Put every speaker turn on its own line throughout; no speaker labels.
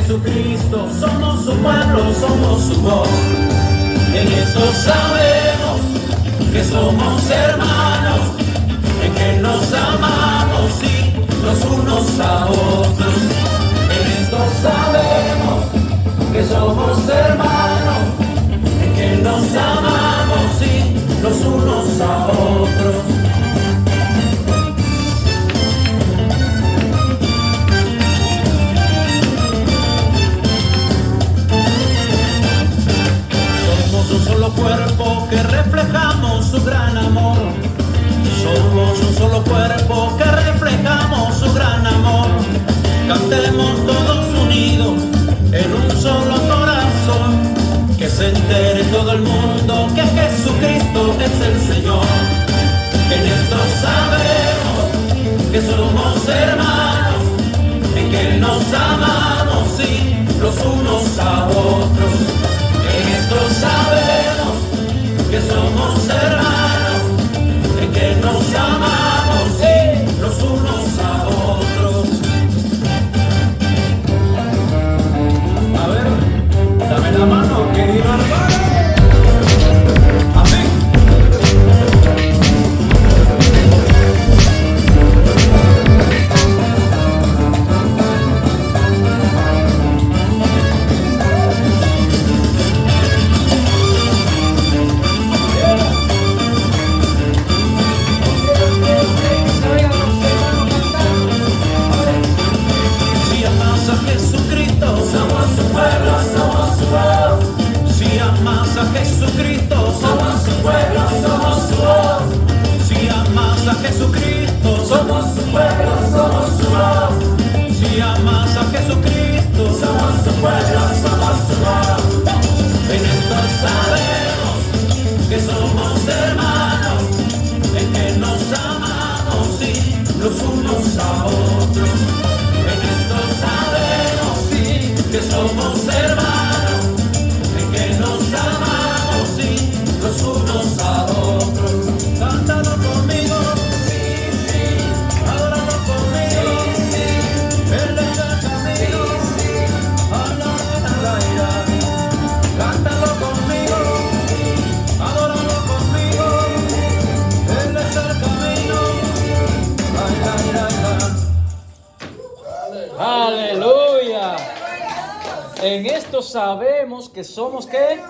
Jesucristo, somos su pueblo, somos su voz. En esto sabemos que somos hermanos, en que nos amamos y los unos a otros. En esto sabemos que somos hermanos, en que nos amamos y los unos a otros. Somos un solo cuerpo que reflejamos su gran amor. Somos un solo cuerpo que reflejamos su gran amor. Cantemos todos unidos en un solo corazón. Que se entere todo el mundo que Jesucristo es el Señor. En esto sabemos que somos hermanos, en que nos amamos y los unos a otros. En esto sabemos que somos hermanos, en que nos amamos y los unos a otros. A ver, dame la mano, querido hermano. Amén. Si amas a Jesucristo, somos su pueblo, somos su voz. Si amas a Jesucristo, somos su pueblo, somos su voz. Si amas a Jesucristo, somos su pueblo, somos su voz. Si amas a Jesucristo, somos su pueblo, somos su voz. En esto sabemos que somos hermanos, en que nos amamos y los unos a otros. En esto sabemos sí, que somos hermanos, en que nos amamos y los unos a otros. Cántalo conmigo, sí, sí, adóralo conmigo, sí, sí. Él es el camino, sí, sí. Ala, cántalo conmigo, sí, adóralo conmigo, sí. Él es el camino,
¡Aleluya! En esto sabemos que somos ¿qué?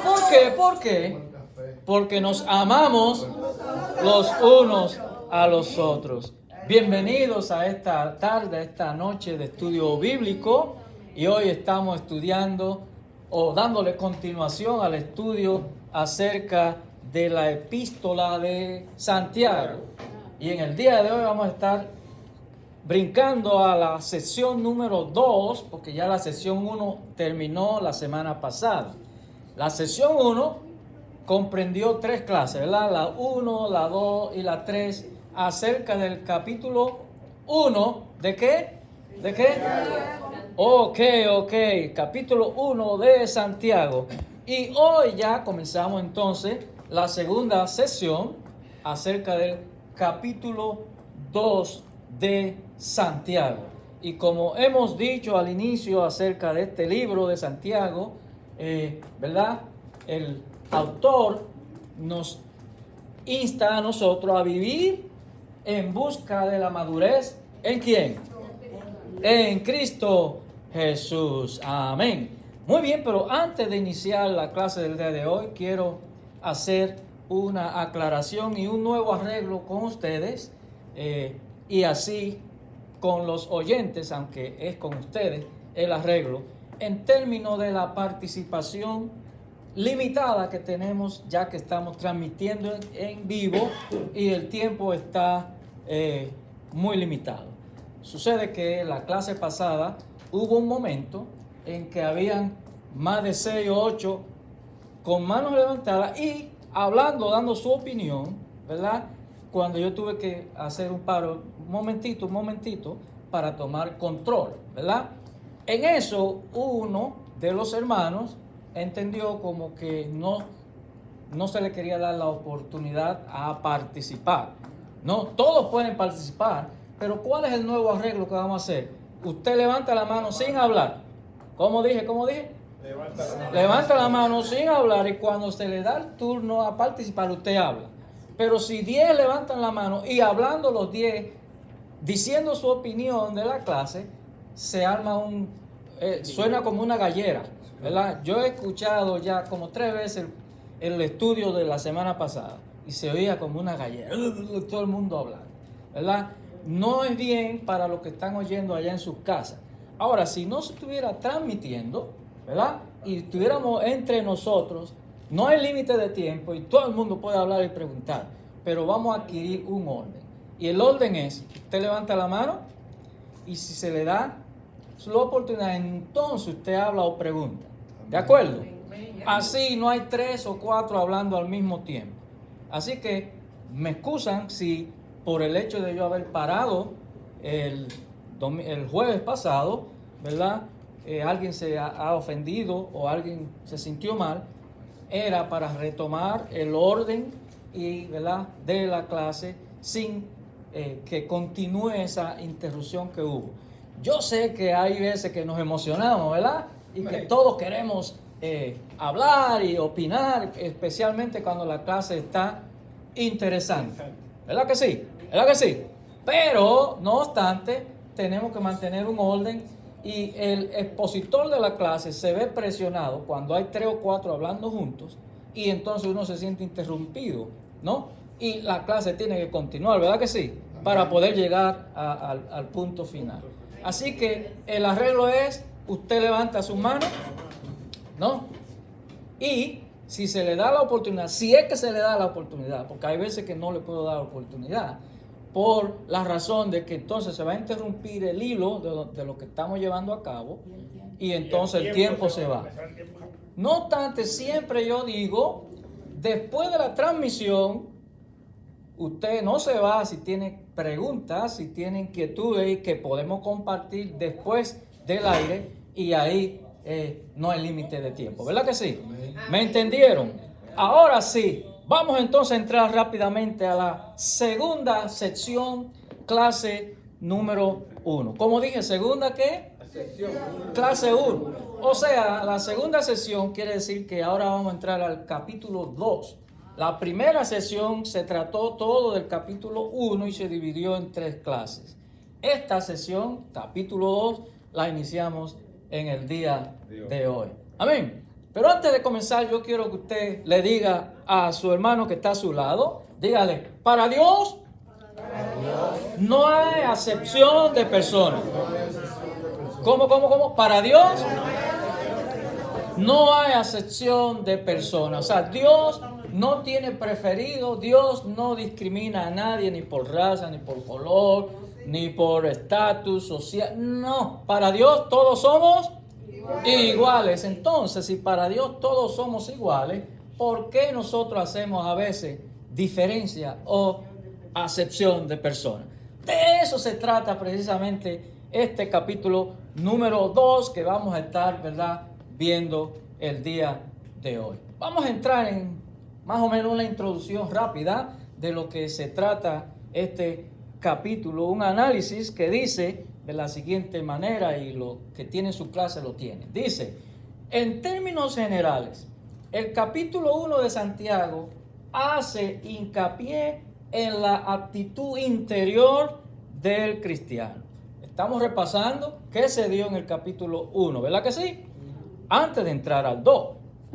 ¿Por qué? ¿Por qué? Porque nos amamos los unos a los otros. Bienvenidos a esta tarde, a esta noche de estudio bíblico. Y hoy estamos estudiando o dándole continuación al estudio acerca de la epístola de Santiago. Y en el día de hoy vamos a estar brincando a la sesión número 2, porque ya la sesión 1 terminó la semana pasada. La sesión 1 comprendió 3 clases, ¿verdad? La 1, la 2 y la 3, acerca del capítulo 1, ¿de qué? ¿De qué? Ok, capítulo 1 de Santiago. Y hoy ya comenzamos entonces la segunda sesión acerca del capítulo 2 de Santiago. Y como hemos dicho al inicio acerca de este libro de Santiago, ¿verdad? El autor nos insta a nosotros a vivir en busca de la madurez. ¿En quién? En Cristo Jesús. Amén. Muy bien, pero antes de iniciar la clase del día de hoy, quiero hacer una aclaración y un nuevo arreglo con ustedes, y así con los oyentes, aunque es con ustedes el arreglo, en términos de la participación limitada que tenemos, ya que estamos transmitiendo en vivo y el tiempo está muy limitado. Sucede que la clase pasada hubo un momento en que habían más de 6 o 8 con manos levantadas y hablando, dando su opinión, ¿verdad? Cuando yo tuve que hacer un paro, un momentito, para tomar control, ¿verdad? En eso, uno de los hermanos entendió como que no se le quería dar la oportunidad a participar. No, todos pueden participar, pero ¿cuál es el nuevo arreglo que vamos a hacer? usted levanta la mano sin hablar. ¿Cómo dije? Levanta la mano sin hablar y cuando se le da el turno a participar, usted habla. Pero si 10 levantan la mano y hablando los 10, diciendo su opinión de la clase, se arma suena como una gallera, ¿verdad? Yo he escuchado ya como 3 veces el estudio de la semana pasada y se oía como una gallera, todo el mundo hablando, ¿verdad? No es bien para los que están oyendo allá en sus casas. Ahora, si no se estuviera transmitiendo, ¿verdad? Y estuviéramos entre nosotros, no hay límite de tiempo y todo el mundo puede hablar y preguntar, pero vamos a adquirir un orden. Y el orden es, usted levanta la mano y si se le da la oportunidad, entonces usted habla o pregunta. ¿De acuerdo? Así no hay 3 o 4 hablando al mismo tiempo. Así que me excusan si por el hecho de yo haber parado el jueves pasado, ¿verdad? Alguien se ha ofendido o alguien se sintió mal. Era para retomar el orden y, ¿verdad?, de la clase sin que continúe esa interrupción que hubo. Yo sé que hay veces que nos emocionamos, ¿verdad? Y que todos queremos hablar y opinar, especialmente cuando la clase está interesante. ¿Verdad que sí? ¿Verdad que sí? Pero, no obstante, tenemos que mantener un orden y el expositor de la clase se ve presionado cuando hay 3 o 4 hablando juntos y entonces uno se siente interrumpido, ¿no? Y la clase tiene que continuar, ¿verdad que sí? Para poder llegar al punto final. Así que el arreglo es, usted levanta su mano, ¿no? Y si se le da la oportunidad, si es que se le da la oportunidad, porque hay veces que no le puedo dar oportunidad, por la razón de que entonces se va a interrumpir el hilo de lo que estamos llevando a cabo y entonces el tiempo se va. No obstante, siempre yo digo, después de la transmisión, usted no se va si tiene preguntas, si tiene inquietudes que podemos compartir después del aire y ahí no hay límite de tiempo, ¿verdad que sí? ¿Me entendieron? Ahora sí, vamos entonces a entrar rápidamente a la segunda sección, clase número 1. Como dije, ¿segunda qué? Clase 1. O sea, la segunda sesión quiere decir que ahora vamos a entrar al capítulo 2. La primera sesión se trató todo del capítulo 1 y se dividió en 3 clases. Esta sesión, capítulo 2, la iniciamos en el día de hoy. Amén. Pero antes de comenzar, yo quiero que usted le diga a su hermano que está a su lado, dígale, para Dios no hay acepción de personas. ¿Cómo? Para Dios no hay acepción de personas. O sea, Dios no tiene preferido, Dios no discrimina a nadie ni por raza, ni por color, ni por estatus social. No, para Dios todos somos iguales. Entonces, si para Dios todos somos iguales, ¿por qué nosotros hacemos a veces diferencia o acepción de personas? De eso se trata precisamente este capítulo número 2 que vamos a estar, ¿verdad?, viendo el día de hoy. Vamos a entrar en más o menos una introducción rápida de lo que se trata este capítulo, un análisis que dice de la siguiente manera, y lo que tiene su clase lo tiene. Dice, en términos generales, el capítulo 1 de Santiago hace hincapié en la actitud interior del cristiano. Estamos repasando qué se dio en el capítulo 1, ¿verdad que sí? Antes de entrar al 2,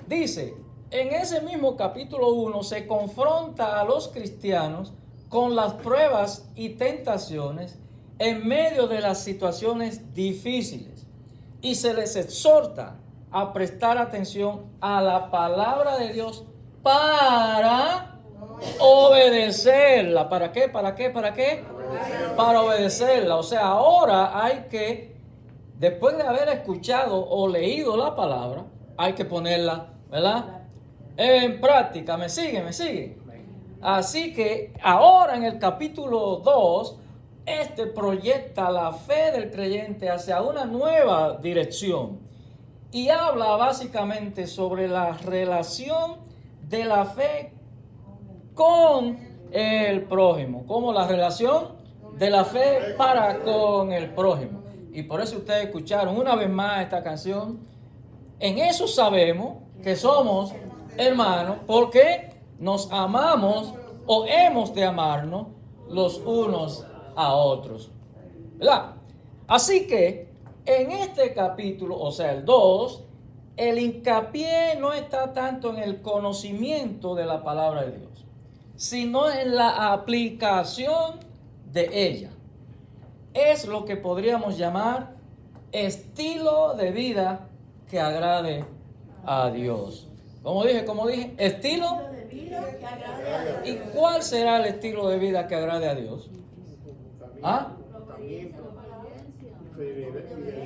dice, en ese mismo capítulo 1 se confronta a los cristianos con las pruebas y tentaciones en medio de las situaciones difíciles y se les exhorta a prestar atención a la palabra de Dios para obedecerla. ¿Para qué? ¿Para obedecerla. O sea, ahora hay que, después de haber escuchado o leído la palabra, hay que ponerla, ¿verdad?, en práctica. ¿Me sigue? Así que ahora en el capítulo 2, proyecta la fe del creyente hacia una nueva dirección y habla básicamente sobre la relación de la fe con el prójimo, como la relación de la fe para con el prójimo. y por eso ustedes escucharon una vez más esta canción. En eso sabemos que somos hermanos, porque nos amamos o hemos de amarnos los unos a otros, ¿verdad? Así que en este capítulo, o sea, el 2, el hincapié no está tanto en el conocimiento de la palabra de Dios, sino en la aplicación de ella. Es lo que podríamos llamar estilo de vida que agrade a Dios. Como dije, estilo
de vida que agrade a Dios.
¿Y cuál será el estilo de vida que agrade a Dios? ¿Ah?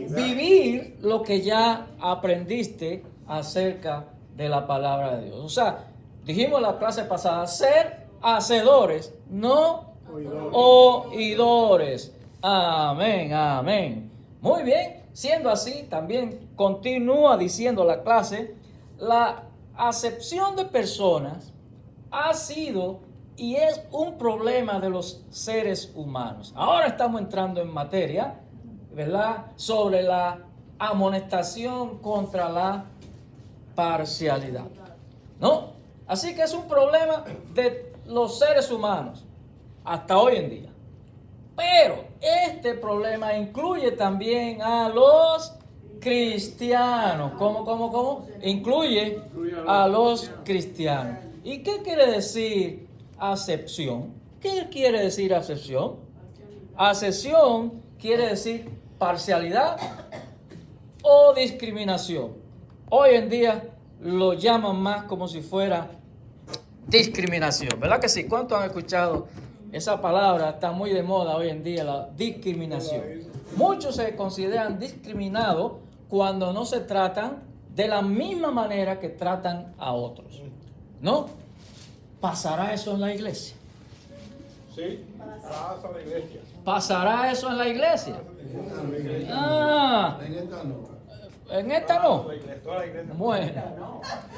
Vivir lo que ya aprendiste acerca de la palabra de Dios. O sea, dijimos en la clase pasada, ser hacedores, no oidores. Amén, amén. Muy bien, siendo así, también continúa diciendo la clase, la acepción de personas ha sido y es un problema de los seres humanos. Ahora estamos entrando en materia, ¿verdad?, sobre la amonestación contra la parcialidad, ¿no? Así que es un problema de los seres humanos hasta hoy en día. Pero este problema incluye también a los cristianos. ¿Cómo? Incluye a los cristianos. ¿Y qué quiere decir acepción? ¿Qué quiere decir acepción? Acepción quiere decir parcialidad o discriminación. Hoy en día lo llaman más como si fuera discriminación, ¿verdad que sí? ¿Cuántos han escuchado esa palabra? Está muy de moda hoy en día, la discriminación. Muchos se consideran discriminados cuando no se tratan de la misma manera que tratan a otros, ¿no? ¿Pasará eso en la iglesia?
Sí, pasa en la iglesia.
¿Pasará eso en la iglesia? Ah, en esta no.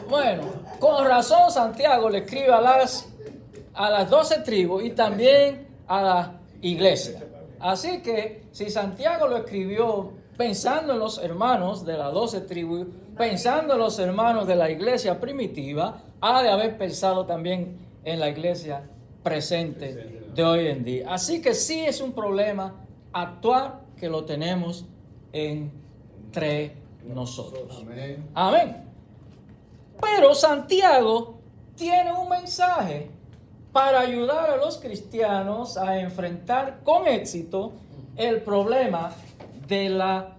Bueno, con razón Santiago le escribe a las 12 tribus y también a la iglesia. Así que si Santiago lo escribió pensando en los hermanos de las 12 tribus, pensando en los hermanos de la iglesia primitiva, ha de haber pensado también en la iglesia presente de hoy en día. Así que sí es un problema actual que lo tenemos entre nosotros. Amén. Pero Santiago tiene un mensaje para ayudar a los cristianos a enfrentar con éxito el problema de la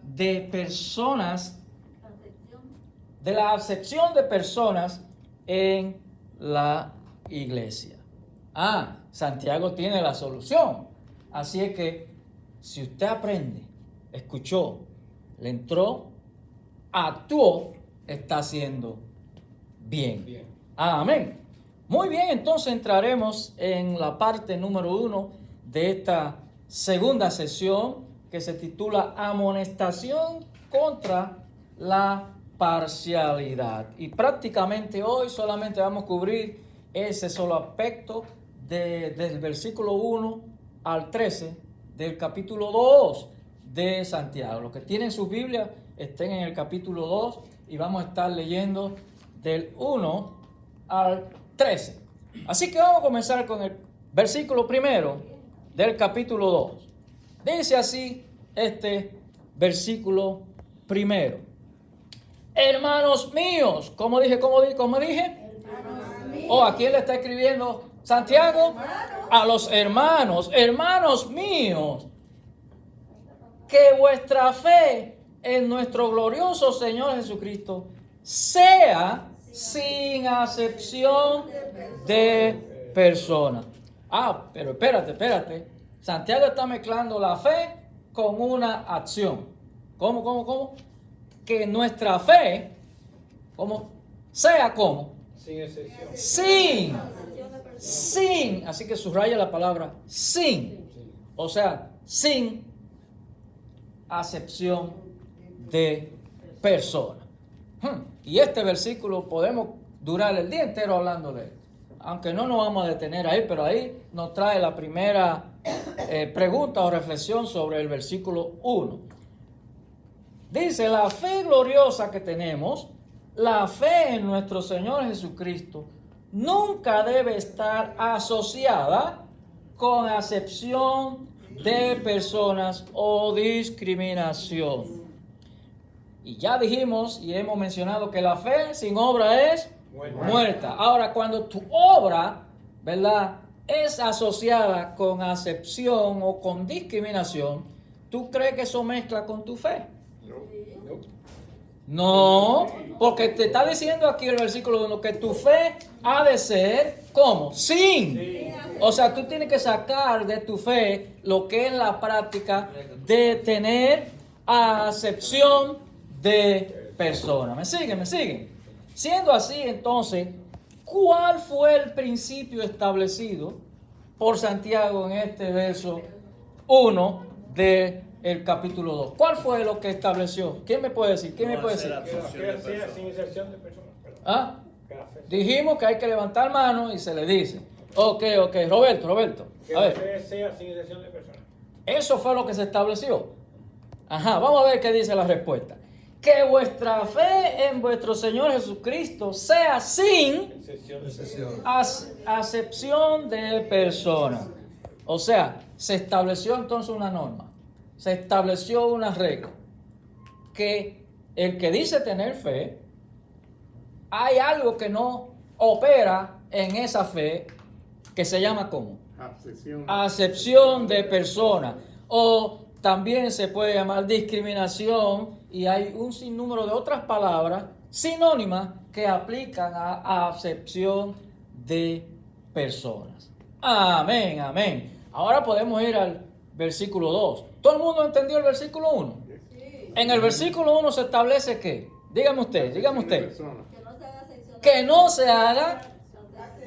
acepción de personas en la iglesia. Santiago tiene la solución. Así es que si usted aprende, escuchó, le entró, actuó, está haciendo bien. Amén. Muy bien, entonces entraremos en la parte número 1 de esta segunda sesión que se titula Amonestación contra la parcialidad. Y prácticamente hoy solamente vamos a cubrir ese solo aspecto del versículo 1 al 13 del capítulo 2 de Santiago. Los que tienen su Biblia estén en el capítulo 2 y vamos a estar leyendo del 1 al 13. Así que vamos a comenzar con el versículo primero del capítulo 2. Dice así este versículo primero. Hermanos míos, ¿cómo dije? ¿A quién le está escribiendo Santiago? A los hermanos míos, que vuestra fe en nuestro glorioso Señor Jesucristo sea sin acepción de persona. Pero espérate. Santiago está mezclando la fe con una acción. ¿Cómo? Que nuestra fe, sea como.
Sin excepción.
Sin. Así que subraya la palabra sin. O sea, sin acepción de persona. Y este versículo podemos durar el día entero hablando de él. Aunque no nos vamos a detener ahí, pero ahí nos trae la primera pregunta o reflexión sobre el versículo 1. Dice, la fe gloriosa que tenemos, la fe en nuestro Señor Jesucristo, nunca debe estar asociada con acepción de personas o discriminación. Y ya dijimos y hemos mencionado que la fe sin obra es muerta. Ahora, cuando tu obra, ¿verdad?, es asociada con acepción o con discriminación, ¿tú crees que eso mezcla con tu fe? No, porque te está diciendo aquí el versículo 1 que tu fe ha de ser, ¿cómo? Sin. O sea, tú tienes que sacar de tu fe lo que es la práctica de tener acepción de personas. ¿Me siguen? ¿Me siguen? Siendo así, entonces, ¿cuál fue el principio establecido por Santiago en este verso 1 del capítulo 2? ¿Cuál fue lo que estableció? ¿Quién me puede decir? ¿Quién me puede decir?
Que la fe sea sin inserción de personas. Perdón.
¿Ah?
Que la fe sea-
Dijimos que hay que levantar mano y se le dice. Ok. Roberto.
Que
A
la
ver.
fe sea sin inserción de personas.
Eso fue lo que se estableció. Ajá, vamos a ver qué dice la respuesta. Que vuestra fe en vuestro Señor Jesucristo sea sin
Inserción de
acepción de personas. O sea, se estableció entonces una norma. Se estableció una regla. Que el que dice tener fe, hay algo que no opera en esa fe que se llama ¿cómo? Acepción de personas. O también se puede llamar discriminación, y hay un sinnúmero de otras palabras sinónimas que aplican a acepción de personas. Amén, amén. Ahora podemos ir al versículo 2. ¿Todo el mundo entendió el versículo 1? En el versículo 1 se establece que, dígame usted, que no se haga,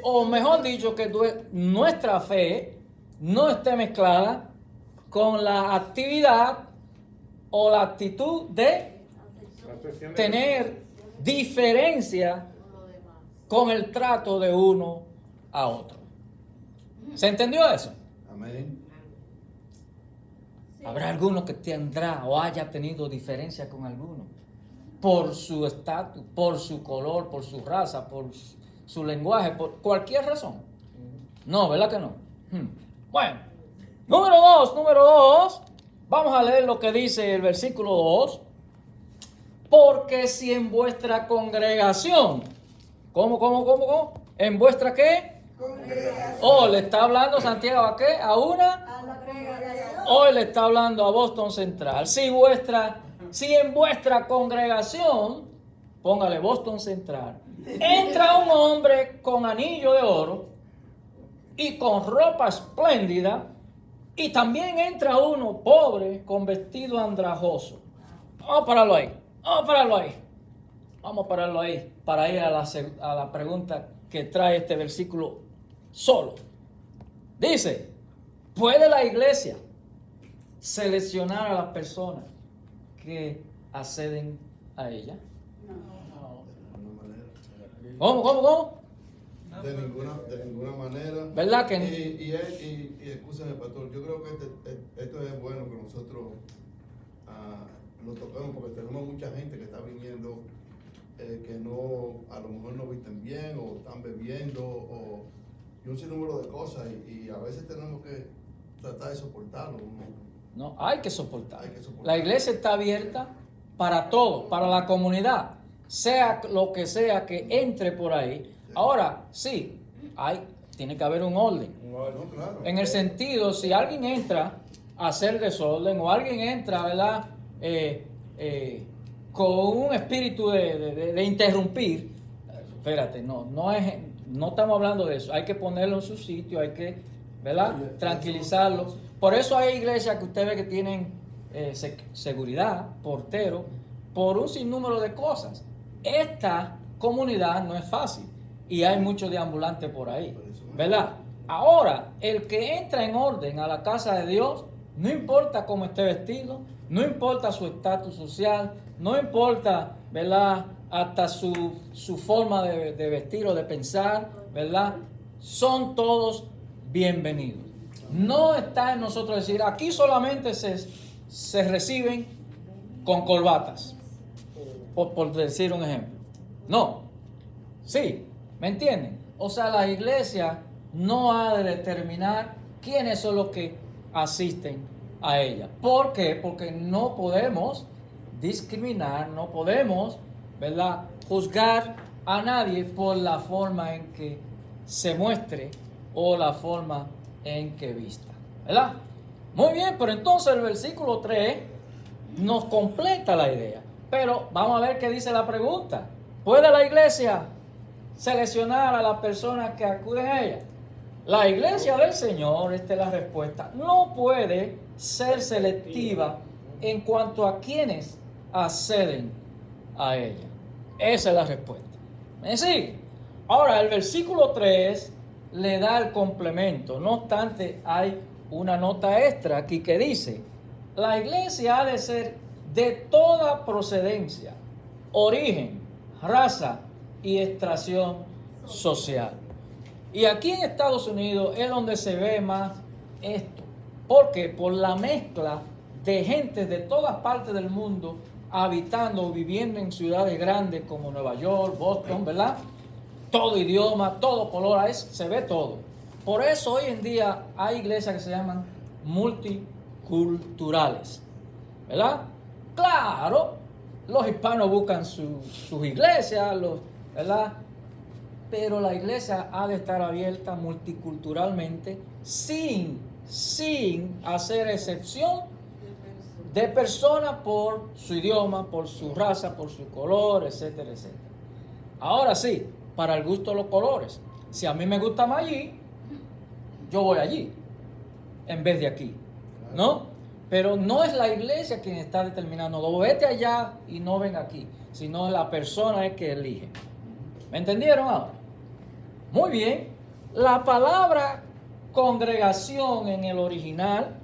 o mejor dicho, que nuestra fe no esté mezclada con la actividad o la actitud de tener diferencia con el trato de uno a otro. ¿Se entendió eso?
Amén.
Habrá alguno que tendrá o haya tenido diferencia con alguno por su estatus, por su color, por su raza, por su lenguaje, por cualquier razón. No, ¿verdad que no? Bueno, número dos, vamos a leer lo que dice el versículo 2. Porque si en vuestra congregación, ¿cómo? ¿En vuestra qué?
Congregación.
Le está hablando Santiago ¿a qué? ¿A una?
A la congregación.
Hoy le está hablando a Boston Central. Si en vuestra congregación, póngale Boston Central, entra un hombre con anillo de oro y con ropa espléndida, y también entra uno pobre con vestido andrajoso. Vamos a pararlo ahí para ir a la pregunta que trae este versículo solo. Dice, ¿puede la iglesia seleccionar a las personas que acceden a ella? ¿Cómo?
De ninguna manera.
¿Verdad que no?
Y escúchame, pastor, yo creo que esto es bueno que nosotros lo toquemos, porque tenemos mucha gente que está viniendo que no, a lo mejor no visten bien o están bebiendo y un sinnúmero de cosas, y a veces tenemos que tratar de soportarlo.
No, hay que soportar.
Hay que soportar.
La iglesia está abierta para todo, para la comunidad, sea lo que sea que entre por ahí. Ahora, sí, tiene que haber un orden.
No, claro.
En el sentido, si alguien entra a hacer desorden o alguien entra, ¿verdad? Con un espíritu de interrumpir, espérate, no estamos hablando de eso. Hay que ponerlo en su sitio, hay que, ¿verdad?, tranquilizarlo. Por eso hay iglesias que usted ve que tienen seguridad, portero, por un sinnúmero de cosas. Esta comunidad no es fácil y hay muchos deambulantes por ahí, ¿verdad? Ahora, el que entra en orden a la casa de Dios, no importa cómo esté vestido, no importa su estatus social, no importa, ¿verdad?, hasta su forma de vestir o de pensar, ¿verdad? Son todos bienvenidos. No está en nosotros decir, aquí solamente se reciben con corbatas, por decir un ejemplo. No, sí, ¿me entienden? O sea, la iglesia no ha de determinar quiénes son los que asisten a ella. ¿Por qué? Porque no podemos discriminar, no podemos, ¿verdad?, juzgar a nadie por la forma en que se muestre o la forma en que vista, ¿verdad? Muy bien, pero entonces el versículo 3 nos completa la idea. Pero vamos a ver qué dice la pregunta. ¿Puede la iglesia seleccionar a las personas que acuden a ella? La iglesia del Señor, esta es la respuesta, no puede ser selectiva en cuanto a quienes acceden a ella. Esa es la respuesta. ¿Me sigue? Ahora, el versículo 3 le da el complemento. No obstante, hay una nota extra aquí que dice: la iglesia ha de ser de toda procedencia, origen, raza y extracción social. Y aquí en Estados Unidos es donde se ve más esto. ¿Por qué? Por la mezcla de gente de todas partes del mundo habitando o viviendo en ciudades grandes como Nueva York, Boston, ¿verdad? Todo idioma, todo color, se ve todo. Por eso hoy en día hay iglesias que se llaman multiculturales, ¿verdad? Claro, los hispanos buscan sus iglesias, ¿verdad? Pero la iglesia ha de estar abierta multiculturalmente sin hacer excepción de personas por su idioma, por su raza, por su color, etcétera, etcétera. Ahora sí, para el gusto de los colores. Si a mí me gusta más allí, yo voy allí, en vez de aquí, ¿no? Pero no es la iglesia quien está determinando, no, vete allá y no ven aquí, sino la persona es que elige. ¿Me entendieron ahora? Muy bien. La palabra congregación en el original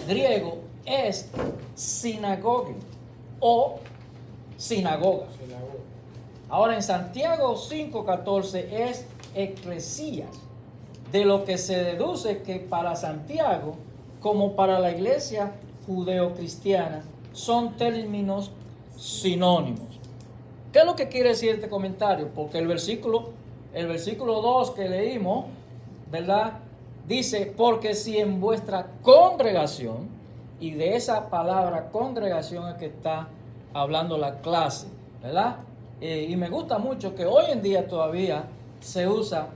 griego es sinagoga o sinagoga. Ahora en Santiago 5:14 es eclesías, de lo que se deduce que para Santiago, como para la iglesia judeocristiana, son términos sinónimos. ¿Qué es lo que quiere decir este comentario? Porque el versículo 2 que leímos, ¿verdad?, dice: porque si en vuestra congregación, y de esa palabra congregación es que está hablando la clase, ¿verdad? Y me gusta mucho que hoy en día todavía se usa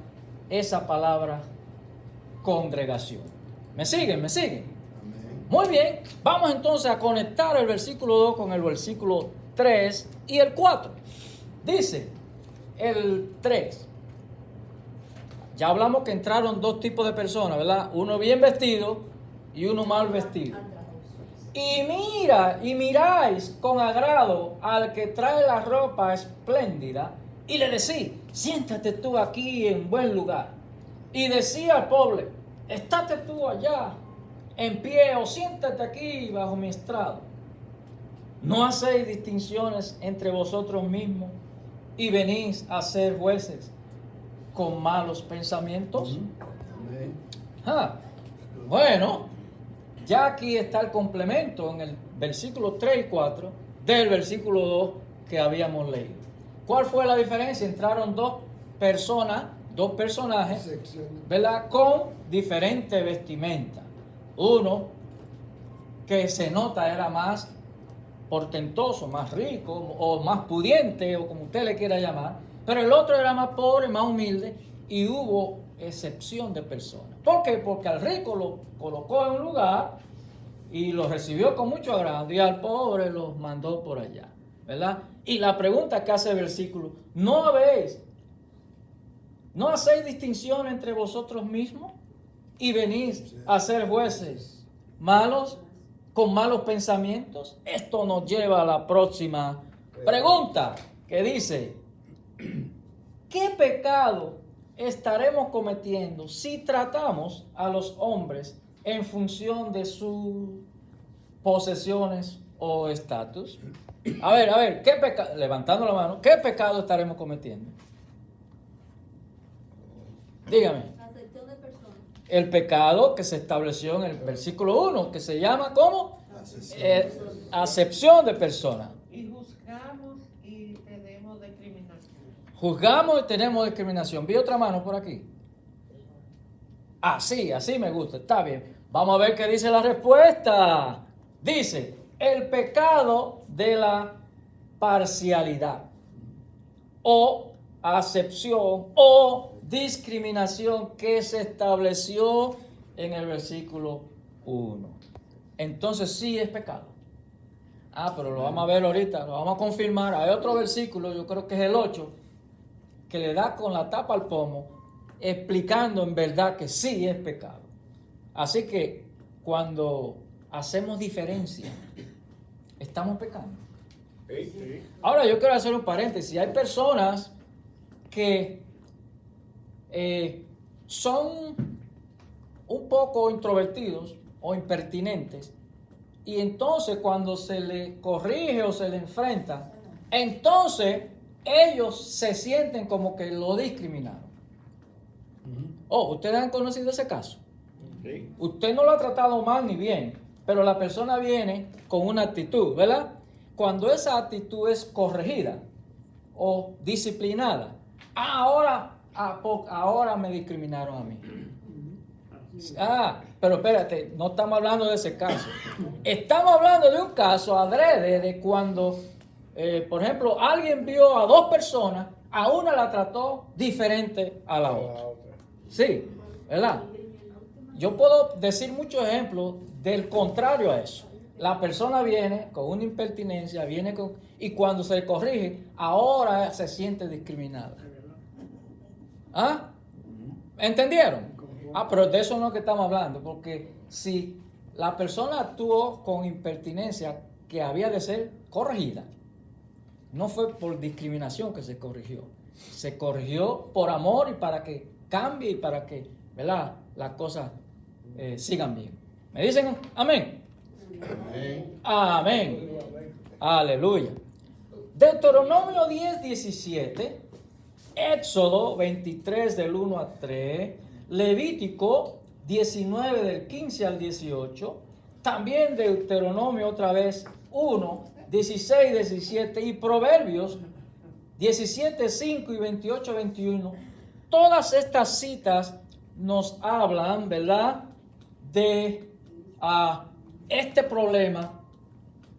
esa palabra congregación. ¿Me siguen? ¿Me siguen?
Amén.
Muy bien, vamos entonces a conectar el versículo 2 con el versículo 3 y el 4. Dice el 3. Ya hablamos que entraron dos tipos de personas, ¿verdad? Uno bien vestido y uno mal vestido. Y miráis con agrado al que trae la ropa espléndida y le decís: siéntate tú aquí en buen lugar. Y decía al pobre: estate tú allá en pie o siéntate aquí bajo mi estrado. ¿No hacéis distinciones entre vosotros mismos y venís a ser jueces con malos pensamientos?
Amén.
Bueno, ya aquí está el complemento en el versículo 3 y 4 del versículo 2 que habíamos leído. ¿Cuál fue la diferencia? Entraron dos personajes, ¿verdad?, con diferente vestimenta. Uno que se nota era más portentoso, más rico o más pudiente, o como usted le quiera llamar, pero el otro era más pobre, más humilde, y hubo excepción de personas. ¿Por qué? Porque al rico lo colocó en un lugar y lo recibió con mucho agrado, y al pobre lo mandó por allá, ¿verdad? Y la pregunta que hace el versículo: ¿no hacéis distinción entre vosotros mismos y venís a ser jueces malos, con malos pensamientos? Esto nos lleva a la próxima pregunta, que dice: ¿qué pecado estaremos cometiendo si tratamos a los hombres en función de sus posesiones o estatus? A ver, ¿qué pecado? Levantando la mano, ¿qué pecado estaremos cometiendo? Dígame.
Acepción de personas.
El pecado que se estableció en el versículo 1, que se llama ¿cómo? acepción de persona.
Y juzgamos y tenemos discriminación.
Juzgamos y tenemos discriminación. Vi otra mano por aquí. Así me gusta, está bien. Vamos a ver qué dice la respuesta. Dice, el pecado de la parcialidad o acepción o discriminación que se estableció en el versículo 1. Entonces sí es pecado. Pero lo vamos a ver ahorita, lo vamos a confirmar. Hay otro versículo, yo creo que es el 8, que le da con la tapa al pomo, explicando en verdad que sí es pecado. Así que cuando hacemos diferencia, estamos pecando. Ahora yo quiero hacer un paréntesis. Hay personas que son un poco introvertidos o impertinentes, y entonces cuando se le corrige o se le enfrenta, entonces ellos se sienten como que lo discriminaron. ¿Ustedes han conocido ese caso?
Sí.
Usted no lo ha tratado mal ni bien, pero la persona viene con una actitud, ¿verdad? Cuando esa actitud es corregida o disciplinada, ahora me discriminaron a mí. Pero espérate, no estamos hablando de ese caso. Estamos hablando de un caso adrede de cuando, por ejemplo, alguien vio a dos personas, a una la trató diferente a la otra. Sí, ¿verdad? Yo puedo decir muchos ejemplos del contrario a eso. La persona viene con una impertinencia, y cuando se le corrige, ahora se siente discriminada. ¿Entendieron? Pero de eso no es que estamos hablando, porque si la persona actuó con impertinencia que había de ser corregida, no fue por discriminación que se corrigió por amor y para que cambie y para que, ¿verdad?, las cosas sigan bien. ¿Me dicen amén?
Amén.
Amén. Aleluya. Deuteronomio 10:17, Éxodo 23 del 1 al 3, Levítico 19 del 15 al 18, también Deuteronomio otra vez 1, 16, 17 y Proverbios 17, 5 y 28, 21. Todas estas citas nos hablan, ¿verdad?, de este problema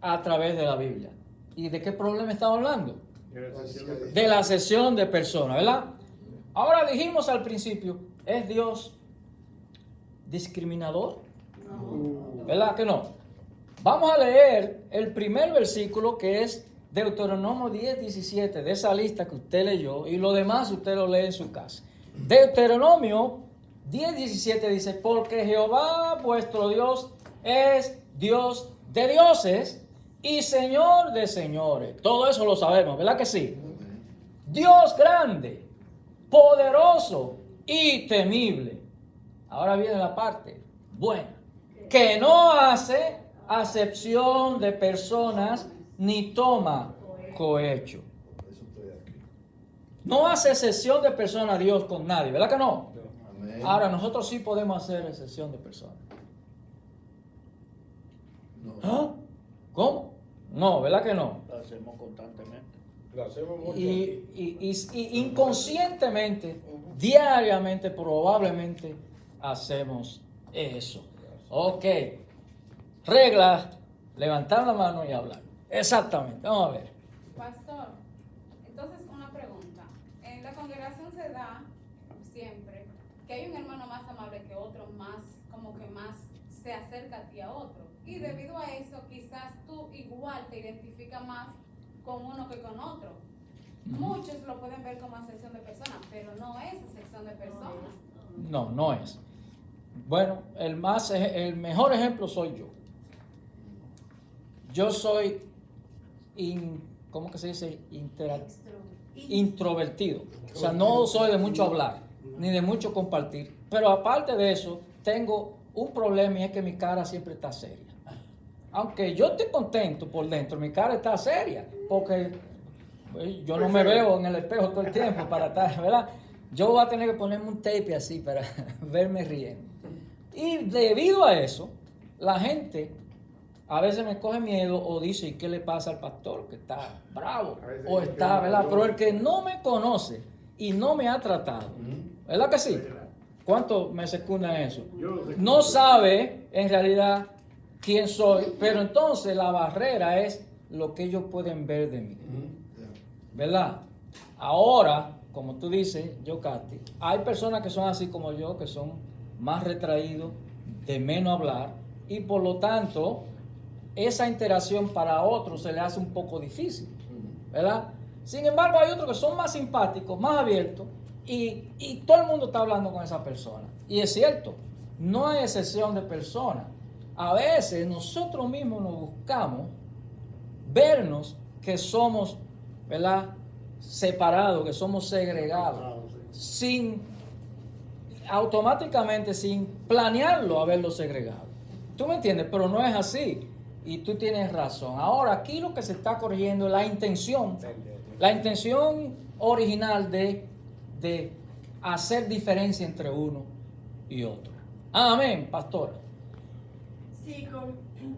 a través de la Biblia. ¿Y de qué problema estamos hablando? De la acepción de personas, ¿verdad? Ahora dijimos al principio, ¿es Dios discriminador? No. ¿Verdad que no? Vamos a leer el primer versículo, que es Deuteronomio 10:17, de esa lista que usted leyó, y lo demás usted lo lee en su casa. Deuteronomio 10:17 dice, porque Jehová vuestro Dios es Dios de dioses y Señor de señores. Todo eso lo sabemos, ¿verdad que sí? Dios grande, poderoso y temible. Ahora viene la parte buena, que no hace acepción de personas ni toma cohecho. No hace excepción de personas Dios con nadie, ¿verdad que no?
Amén.
Ahora nosotros sí podemos hacer excepción de personas.
No.
¿Cómo? No, ¿verdad que no?
Lo hacemos constantemente. Lo hacemos mucho.
Y inconscientemente, diariamente, probablemente hacemos eso. Ok. Regla, levantar la mano y hablar. Exactamente. Vamos a ver.
Pastor, entonces una pregunta. En la congregación se da siempre que hay un hermano más amable que otro, más como que más se acerca a ti a otro. Y debido a eso, quizás tú igual te identificas más con uno que con otro. Muchos lo pueden ver como acepción de personas, pero no es acepción de personas.
No, no es. Bueno, el mejor ejemplo soy yo. Yo soy, ¿cómo que se dice? Introvertido. O sea, no soy de mucho hablar, ni de mucho compartir. Pero aparte de eso, tengo un problema y es que mi cara siempre está seria. Aunque yo esté contento por dentro, mi cara está seria, porque yo no me veo en el espejo todo el tiempo para estar, ¿verdad? Yo voy a tener que ponerme un tape así para verme riendo. Y debido a eso, la gente a veces me coge miedo o dice, ¿y qué le pasa al pastor? Que está bravo
A veces
o
dice
está,
que
¿verdad?
no.
Pero el que no me conoce y no me ha tratado, ¿verdad que sí? ¿Cuántos me secundan eso?
Yo sé que-
No sabe en realidad quién soy, pero entonces la barrera es lo que ellos pueden ver de mí, ¿verdad? Ahora, como tú dices, yo, Katy, hay personas que son así como yo, que son más retraídos, de menos hablar, y por lo tanto, esa interacción para otros se le hace un poco difícil, ¿verdad? Sin embargo, hay otros que son más simpáticos, más abiertos, y todo el mundo está hablando con esa persona. Y es cierto, no hay excepción de personas. A veces nosotros mismos nos buscamos vernos que somos, ¿verdad?, separados, que somos segregados, sin automáticamente, sin planearlo, haberlo segregado. ¿Tú me entiendes? Pero no es así. Y tú tienes razón. Ahora, aquí lo que se está corrigiendo es la intención original de hacer diferencia entre uno y otro. Amén, pastora.
Sí,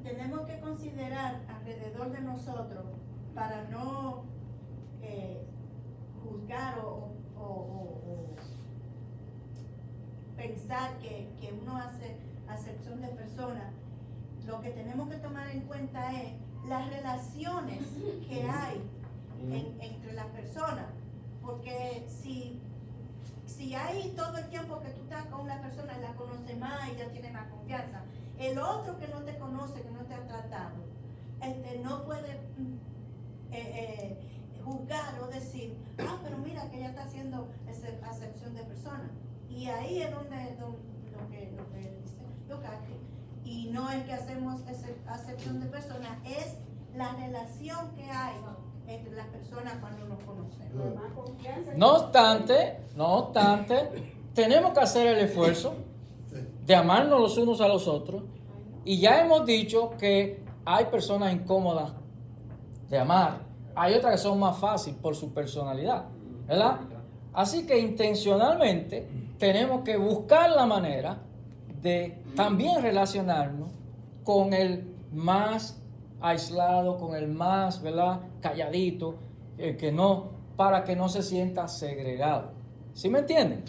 tenemos que considerar alrededor de nosotros para no juzgar o pensar que uno hace acepción de personas. Lo que tenemos que tomar en cuenta es las relaciones que hay entre las personas, porque si hay todo el tiempo que tú estás con una persona y la conoces más y ya tiene más confianza, el otro que no te conoce, que no te ha tratado, no puede juzgar o decir, pero mira que ella está haciendo acepción de personas. Y ahí es donde lo que dice Yocasti. Y no es que hacemos acepción de personas, es la relación que hay entre las personas cuando nos conocen.
No obstante, tenemos que hacer el esfuerzo de amarnos los unos a los otros. Y ya hemos dicho que hay personas incómodas de amar. Hay otras que son más fáciles por su personalidad, ¿verdad? Así que intencionalmente tenemos que buscar la manera de también relacionarnos con el más aislado, con el más, ¿verdad?, calladito, que no, para que no se sienta segregado. ¿Sí me entienden?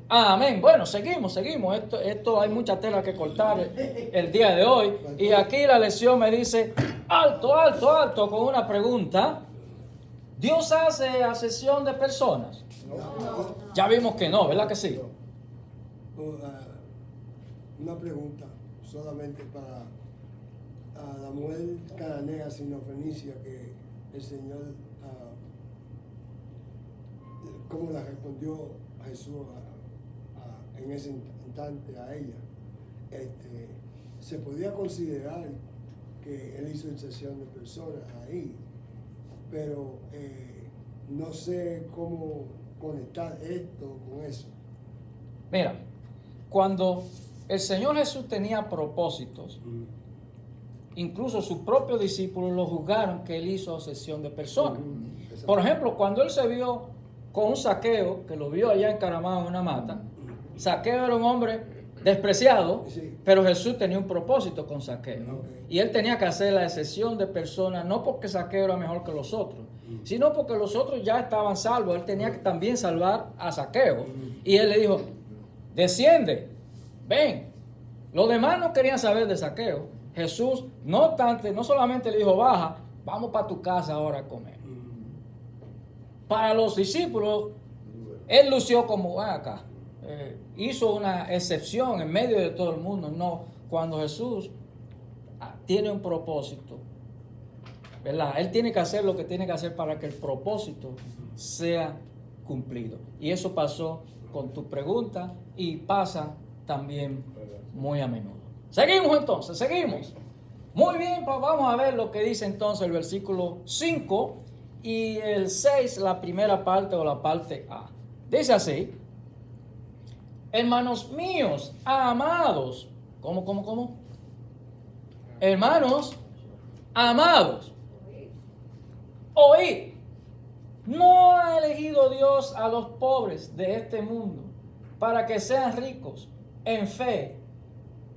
Amén. Bueno, seguimos. Esto hay mucha tela que cortar el día de hoy. Y aquí la lección me dice, alto, con una pregunta. ¿Dios hace acepción de personas? Ya vimos que no, ¿verdad que sí?
Una pregunta solamente para la mujer cananea sinofenicia que el Señor, ¿cómo la respondió a Jesús en ese instante a ella? Se podía considerar que Él hizo excepción de personas ahí, pero no sé cómo conectar esto con eso.
Mira, cuando el Señor Jesús tenía propósitos, incluso sus propios discípulos lo juzgaron que Él hizo acepción de personas. Por ejemplo, cuando Él se vio con un Zaqueo, que lo vio allá encaramado en una mata, Zaqueo era un hombre despreciado, pero Jesús tenía un propósito con Zaqueo. Y Él tenía que hacer la excepción de personas, no porque Zaqueo era mejor que los otros, sino porque los otros ya estaban salvos. Él tenía que también salvar a Zaqueo. Y Él le dijo, desciende, ven. Los demás no querían saber de Zaqueo. Jesús, no obstante, no solamente le dijo, baja, vamos para tu casa ahora a comer. Para los discípulos, Él lució como, acá, hizo una excepción en medio de todo el mundo. No, cuando Jesús tiene un propósito, ¿verdad? Él tiene que hacer lo que tiene que hacer para que el propósito sea cumplido. Y eso pasó con tu pregunta y pasa también muy a menudo. Seguimos entonces, seguimos. Muy bien, pues vamos a ver lo que dice entonces el versículo 5 y el 6, la primera parte o la parte A. Dice así: hermanos míos, amados. ¿Cómo? Hermanos, amados, oíd. ¿No ha elegido Dios a los pobres de este mundo para que sean ricos en fe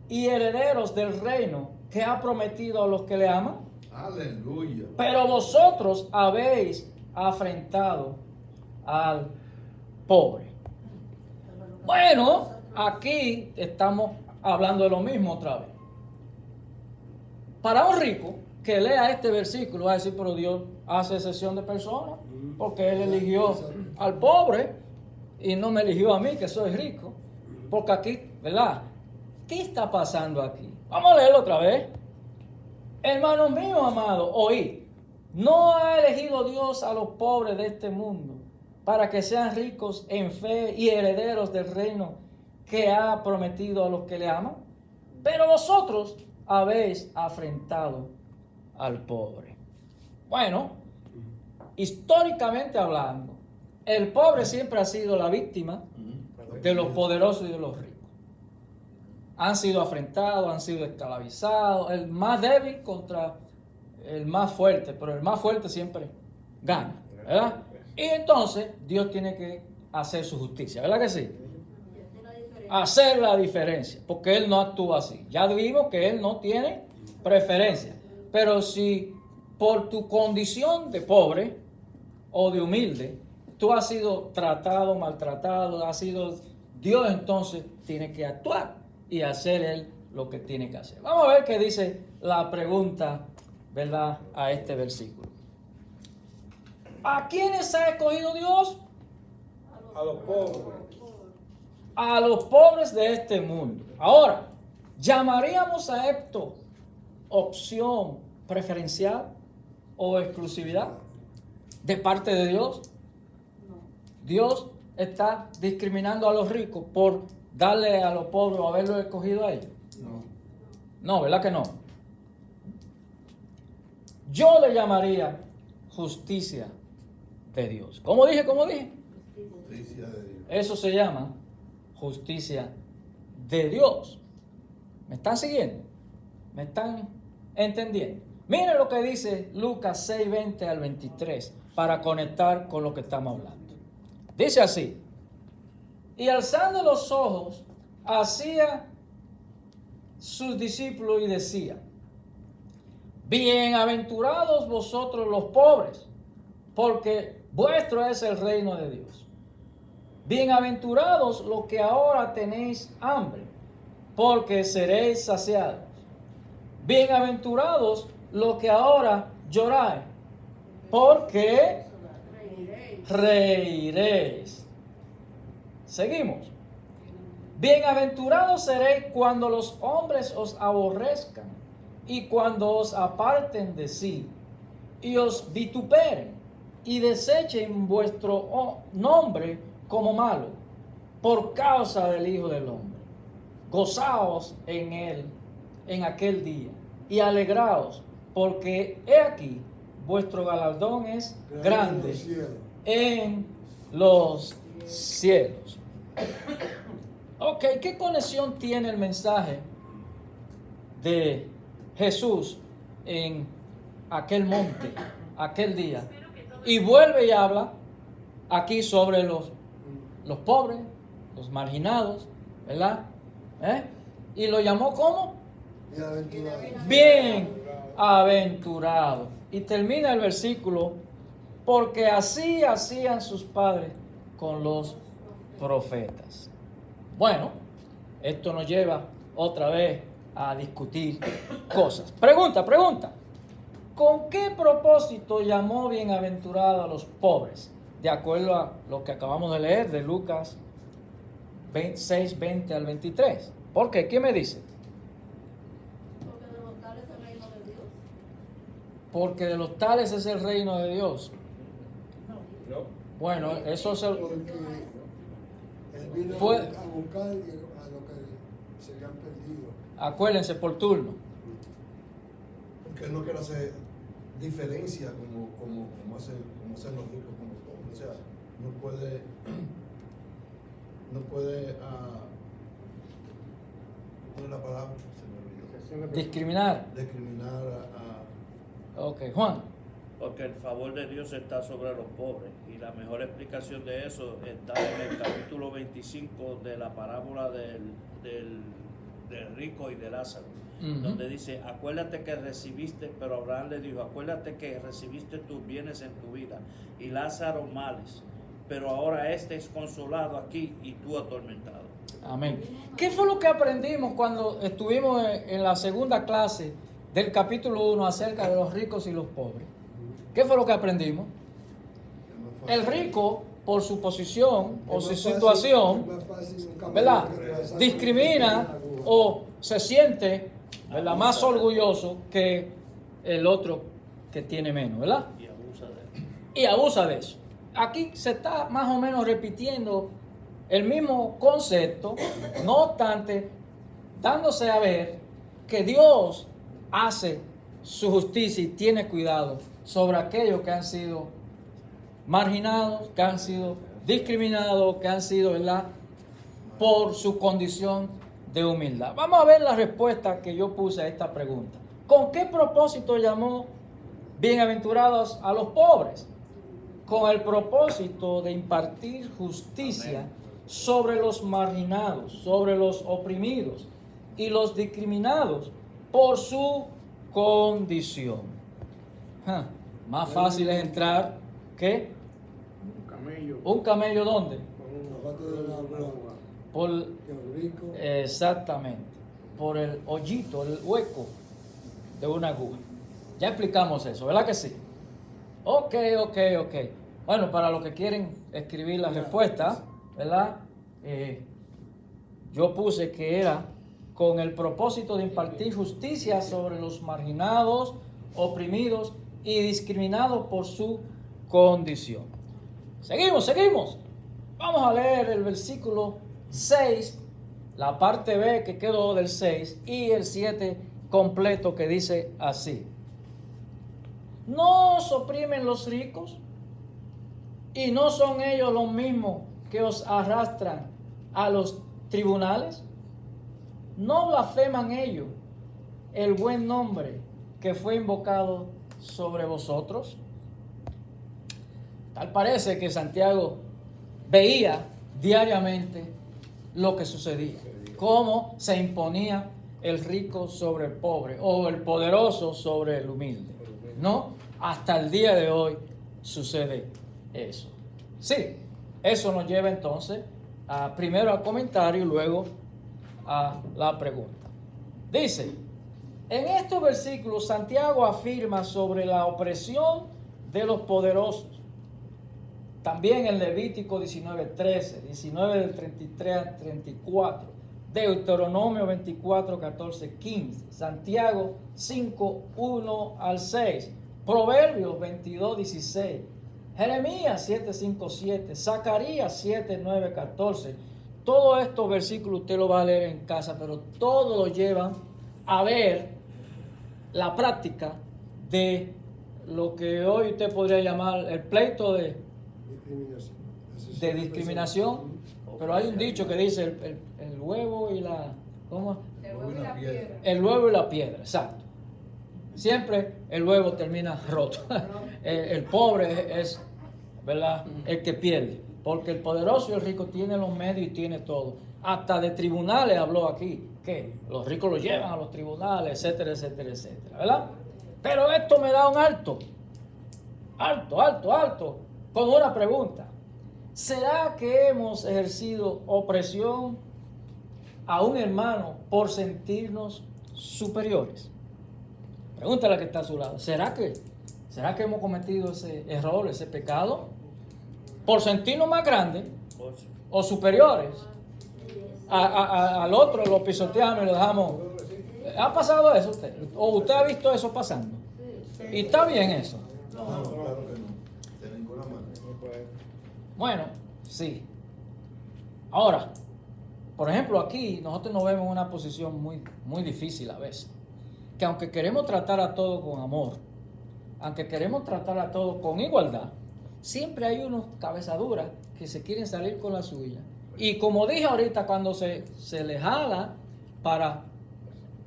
y herederos del reino que ha prometido a los que le aman?
Aleluya.
Pero vosotros habéis afrentado al pobre. Bueno, aquí estamos hablando de lo mismo otra vez. Para un rico que lea este versículo va a decir, pero Dios hace excepción de personas, porque Él eligió al pobre y no me eligió a mí, que soy rico. Porque aquí, ¿verdad? ¿Qué está pasando aquí? Vamos a leerlo otra vez. Hermanos míos, amados, oíd. ¿No ha elegido Dios a los pobres de este mundo para que sean ricos en fe y herederos del reino que ha prometido a los que le aman? Pero vosotros habéis afrentado al pobre. Bueno, históricamente hablando, el pobre siempre ha sido la víctima de los poderosos y de los ricos. Han sido afrentados, han sido esclavizados, el más débil contra el más fuerte, pero el más fuerte siempre gana, ¿verdad? Y entonces Dios tiene que hacer su justicia, ¿verdad que sí? Hacer la diferencia, porque Él no actúa así. Ya vimos que Él no tiene preferencia, pero si por tu condición de pobre o de humilde, tú has sido tratado, maltratado, has sido Dios, entonces tiene que actuar y hacer Él lo que tiene que hacer. Vamos a ver qué dice la pregunta, ¿verdad?, a este versículo. ¿A quiénes ha escogido Dios?
A los pobres.
A los pobres de este mundo. Ahora, ¿llamaríamos a esto opción preferencial o exclusividad de parte de Dios? Dios está discriminando a los ricos por darle a los pobres o haberlo escogido a ellos. No, ¿verdad que no? Yo le llamaría justicia de Dios. ¿Cómo dije?
Justicia de Dios.
Eso se llama justicia de Dios. ¿Me están siguiendo? ¿Me están entendiendo? Miren lo que dice Lucas 6:20 al 23 para conectar con lo que estamos hablando. Dice así: y alzando los ojos hacia sus discípulos y decía: bienaventurados vosotros los pobres, porque vuestro es el reino de Dios. Bienaventurados los que ahora tenéis hambre, porque seréis saciados. Bienaventurados los que ahora lloráis, porque reiréis. Seguimos. Bienaventurados seréis cuando los hombres os aborrezcan y cuando os aparten de sí y os vituperen y desechen vuestro nombre como malo por causa del Hijo del Hombre. Gozaos en él en aquel día y alegraos, porque he aquí vuestro galardón es grande en los cielos. Ok, ¿qué conexión tiene el mensaje de Jesús en aquel monte, aquel día? Y vuelve y habla aquí sobre los pobres, los marginados, ¿verdad? Y lo llamó ¿cómo? Bienaventurado. Y termina el versículo: porque así hacían sus padres con los profetas. Bueno, esto nos lleva otra vez a discutir cosas. Pregunta. ¿Con qué propósito llamó bienaventurado a los pobres? De acuerdo a lo que acabamos de leer de Lucas 6:20 al 23. ¿Por qué? ¿Quién me dice?
Porque de los tales es el reino de Dios.
Porque de los tales es el reino de Dios.
No.
Bueno, eso se...
Porque Él vino
Fue-
a buscar a lo que se le han perdido.
Acuérdense, por turno.
Porque Él no quiere hacer diferencia como hacen los ricos con los pobres. O sea, no puede ¿cuál es la palabra? Se me olvidó.
Discriminar.
Discriminar
Ok, Juan.
Porque el favor de Dios está sobre los pobres. Y la mejor explicación de eso está en el capítulo 25 de la parábola del rico y de Lázaro.
Ujú.
donde dice, acuérdate que recibiste, pero Abraham le dijo, acuérdate que recibiste tus bienes en tu vida y Lázaro males, pero ahora este es consolado aquí y tú atormentado.
Amén. ¿Qué fue lo que aprendimos cuando estuvimos en la segunda clase del capítulo 1 acerca de los ricos y los pobres? ¿Qué fue lo que aprendimos? El rico, por su posición o su situación, ¿verdad?, discrimina o se siente, ¿verdad?, más orgulloso que el otro que tiene menos, ¿verdad?
Y abusa de él.
Y abusa de eso. Aquí se está más o menos repitiendo el mismo concepto, no obstante, dándose a ver que Dios hace su justicia y tiene cuidado sobre aquellos que han sido marginados, que han sido discriminados, que han sido, ¿verdad?, por su condición de humildad. Vamos a ver la respuesta que yo puse a esta pregunta. ¿Con qué propósito llamó bienaventurados a los pobres? Con el propósito de impartir justicia sobre los marginados, sobre los oprimidos y los discriminados por su condición. Más fácil es entrar que un camello ¿dónde? Por, exactamente, por el hoyito, el hueco de una aguja. Ya explicamos eso, ¿verdad que sí? Ok. Bueno, para los que quieren escribir la respuesta, ¿verdad? Yo puse que era con el propósito de impartir justicia sobre los marginados, oprimidos y discriminados por su condición. Seguimos. Vamos a leer el versículo 6, la parte B que quedó del 6 y el 7 completo que dice así. ¿No os oprimen los ricos? ¿Y no son ellos los mismos que os arrastran a los tribunales? ¿No blasfeman ellos el buen nombre que fue invocado sobre vosotros? Tal parece que Santiago veía diariamente lo que sucedía, cómo se imponía el rico sobre el pobre o el poderoso sobre el humilde. No, hasta el día de hoy sucede eso. Sí, eso nos lleva entonces primero al comentario y luego a la pregunta. Dice, en estos versículos Santiago afirma sobre la opresión de los poderosos. También en Levítico 19:13, 19 del 33 al 34, Deuteronomio 24, 14, 15, Santiago 5, 1 al 6, Proverbios 22, 16, Jeremías 7, 5, 7, Zacarías 7, 9, 14. Todos estos versículos usted lo va a leer en casa, pero todos lo llevan a ver la práctica de lo que hoy usted podría llamar el pleito de discriminación, pero hay un dicho que dice el huevo y la... ¿cómo?
El huevo y la piedra.
El huevo y la piedra, exacto. Siempre el huevo termina roto. El pobre es, ¿verdad?, el que pierde, porque el poderoso y el rico tiene los medios y tiene todo. Hasta de tribunales habló aquí, que los ricos los llevan a los tribunales, etcétera, ¿verdad? Pero esto me da un alto, con una pregunta. ¿Será que hemos ejercido opresión a un hermano por sentirnos superiores? Pregúntale a la que está a su lado. ¿Será que hemos cometido ese error, ese pecado? Por sentirnos más grandes o superiores al otro, lo pisoteamos y lo dejamos. ¿Ha pasado eso usted? ¿O usted ha visto eso pasando? ¿Y está bien eso?
No, claro que no. De ninguna manera.
Bueno, sí. Ahora, por ejemplo, aquí nosotros nos vemos en una posición muy difícil a veces. Que aunque queremos tratar a todos con amor, aunque queremos tratar a todos con igualdad, siempre hay unos cabezaduras que se quieren salir con la suya. Y como dije ahorita, cuando se les jala para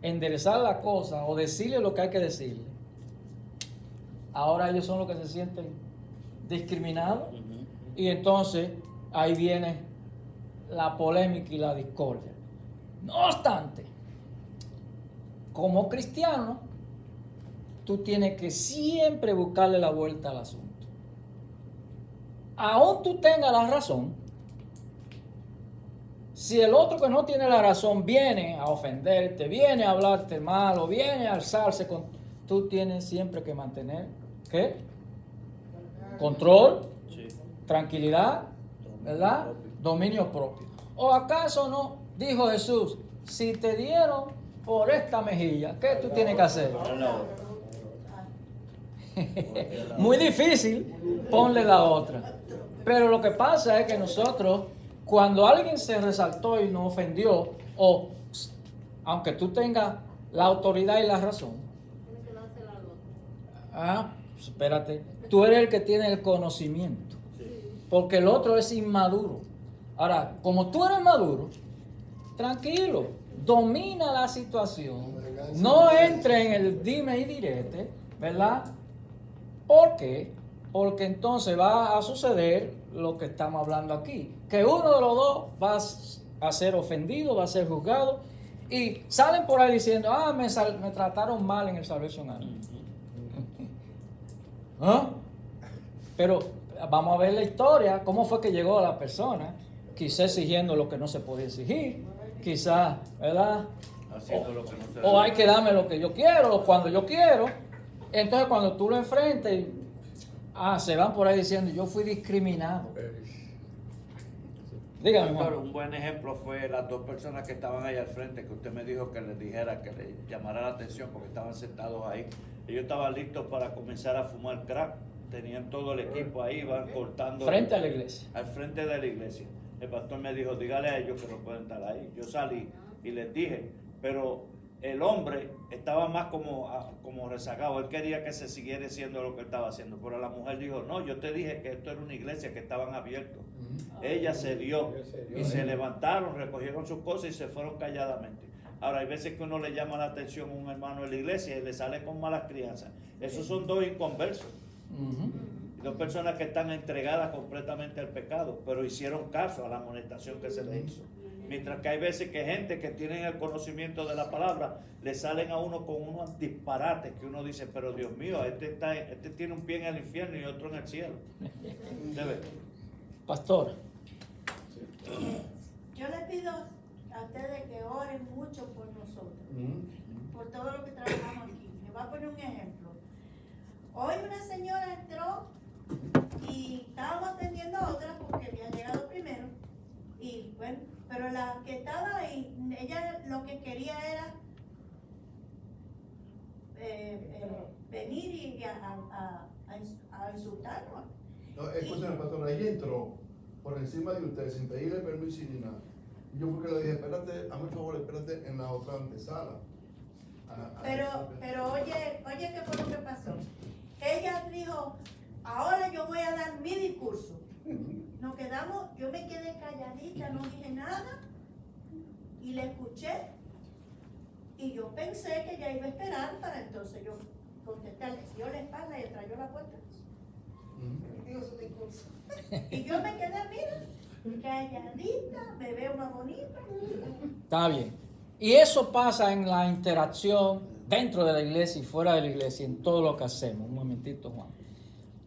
enderezar la cosa o decirle lo que hay que decirle, ahora ellos son los que se sienten discriminados. Y entonces ahí viene la polémica y la discordia. No obstante, como cristiano, tú tienes que siempre buscarle la vuelta al asunto. Aún tú tengas la razón, si el otro que no tiene la razón viene a ofenderte, viene a hablarte mal o viene a alzarse con... Tú tienes siempre que mantener, ¿qué? Control,
Sí.
tranquilidad, ¿verdad? Dominio propio. ¿O acaso no? Dijo Jesús, si te dieron por esta mejilla, ¿qué tú tienes que hacer? Muy difícil, ponle la otra. Pero lo que pasa es que nosotros, cuando alguien se resaltó y nos ofendió, o aunque tú tengas la autoridad y la razón, espérate, tú eres el que tiene el conocimiento, porque el otro es inmaduro. Ahora, como tú eres maduro, tranquilo, domina la situación, no entre en el dime y direte, ¿verdad? ¿Por qué? Porque entonces va a suceder lo que estamos hablando aquí, que uno de los dos va a ser ofendido, va a ser juzgado, y salen por ahí diciendo, me trataron mal en el Salvation Army. ¿Ah? Pero vamos a ver la historia, cómo fue que llegó a la persona, quizá exigiendo lo que no se podía exigir, quizás, ¿verdad?
Haciendo lo que no se
O hay que darme lo que yo quiero, o cuando yo quiero. Entonces cuando tú lo enfrentas, se van por ahí diciendo, yo fui discriminado. Dígame,
Doctor,
hermano.
un buen ejemplo fue las dos personas que estaban ahí al frente, que usted me dijo que les dijera, que les llamara la atención porque estaban sentados ahí. Ellos estaban listos para comenzar a fumar crack, tenían todo el equipo ahí, iban cortando.
Frente a la iglesia.
Al frente de la iglesia. El pastor me dijo, dígale a ellos que no pueden estar ahí. Yo salí y les dije, pero el hombre estaba más como rezagado. Él quería que se siguiera haciendo lo que él estaba haciendo. Pero la mujer dijo, no, yo te dije que esto era una iglesia, que estaban abiertos. Ella se dio y se levantaron, recogieron sus cosas y se fueron calladamente. Ahora, hay veces que uno le llama la atención a un hermano de la iglesia y le sale con malas crianzas. Esos son dos inconversos. Dos personas que están entregadas completamente al pecado, pero hicieron caso a la amonestación que se les hizo. Mientras que hay veces que gente que tienen el conocimiento de la palabra, le salen a uno con unos disparates que uno dice, pero Dios mío, este tiene un pie en el infierno y otro en el cielo. ¿Usted ve?
Pastor.
Yo les pido a ustedes que oren mucho por nosotros, por todo lo que trabajamos aquí. Les voy a poner un ejemplo. Hoy una señora entró y estábamos atendiendo a otra porque había llegado primero. Y bueno, pero la que estaba ahí, ella lo que quería era venir y a insultarnos.
No, escúchame, pastor, ella entró por encima de usted sin pedirle permiso ni nada. Y yo porque le dije, espérate, hazme el favor, espérate en la otra antesala.
Pero oye, ¿qué fue lo que pasó? Ella dijo, ahora yo voy a dar mi discurso. Nos quedamos, yo me quedé calladita, no dije nada y le escuché y yo pensé que ella iba a esperar para entonces yo contestarle. Dio la espalda y trayó la puerta. Digo su discurso. Y yo me quedé, mira, calladita, me veo más bonita.
Está bien. Y eso pasa en la interacción dentro de la iglesia y fuera de la iglesia, en todo lo que hacemos. Un momentito, Juan.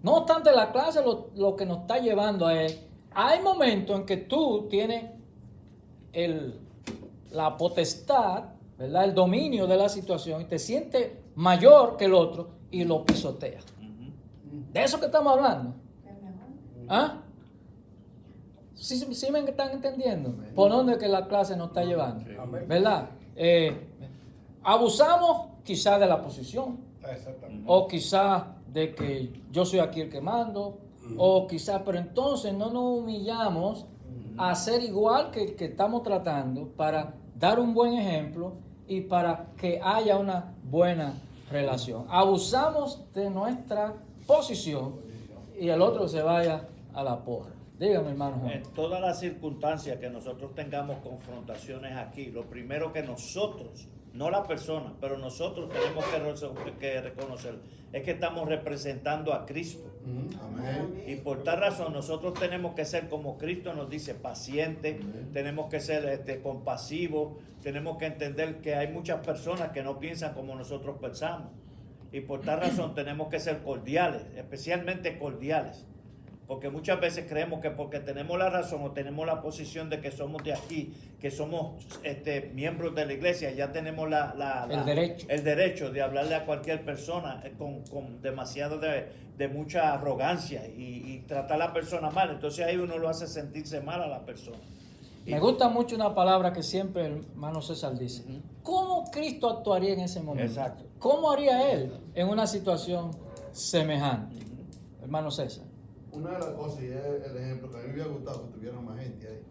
No obstante, la clase lo que nos está llevando es, hay momentos en que tú tienes la potestad, ¿verdad? El dominio de la situación y te sientes mayor que el otro y lo pisoteas. De eso que estamos hablando. ¿Ah? ¿Sí me están entendiendo? ¿Por dónde que la clase nos está llevando? ¿Verdad? Abusamos quizás de la posición.
Exactamente.
O quizás de que yo soy aquí el que mando. O quizás, pero entonces no nos humillamos a ser igual que el que estamos tratando para dar un buen ejemplo y para que haya una buena relación. Abusamos de nuestra posición y el otro se vaya a la porra. Dígame, hermano Juan.
En todas las circunstancias que nosotros tengamos confrontaciones aquí, lo primero que nosotros no la persona, pero nosotros tenemos que reconocer, es que estamos representando a Cristo.
Amén.
Y por tal razón nosotros tenemos que ser como Cristo nos dice, pacientes, tenemos que ser compasivos, tenemos que entender que hay muchas personas que no piensan como nosotros pensamos. Y por tal razón tenemos que ser cordiales, especialmente cordiales. Porque muchas veces creemos que porque tenemos la razón o tenemos la posición de que somos de aquí, que somos miembros de la iglesia, ya tenemos el derecho de hablarle a cualquier persona con demasiado de mucha arrogancia y tratar a la persona mal. Entonces ahí uno lo hace sentirse mal a la persona.
Me gusta mucho una palabra que siempre el hermano César dice. ¿Cómo Cristo actuaría en ese momento?
Exacto.
¿Cómo haría Él en una situación semejante? Hermano César.
Una de las cosas, y es el ejemplo que a mí me hubiera gustado que tuvieran más gente ahí,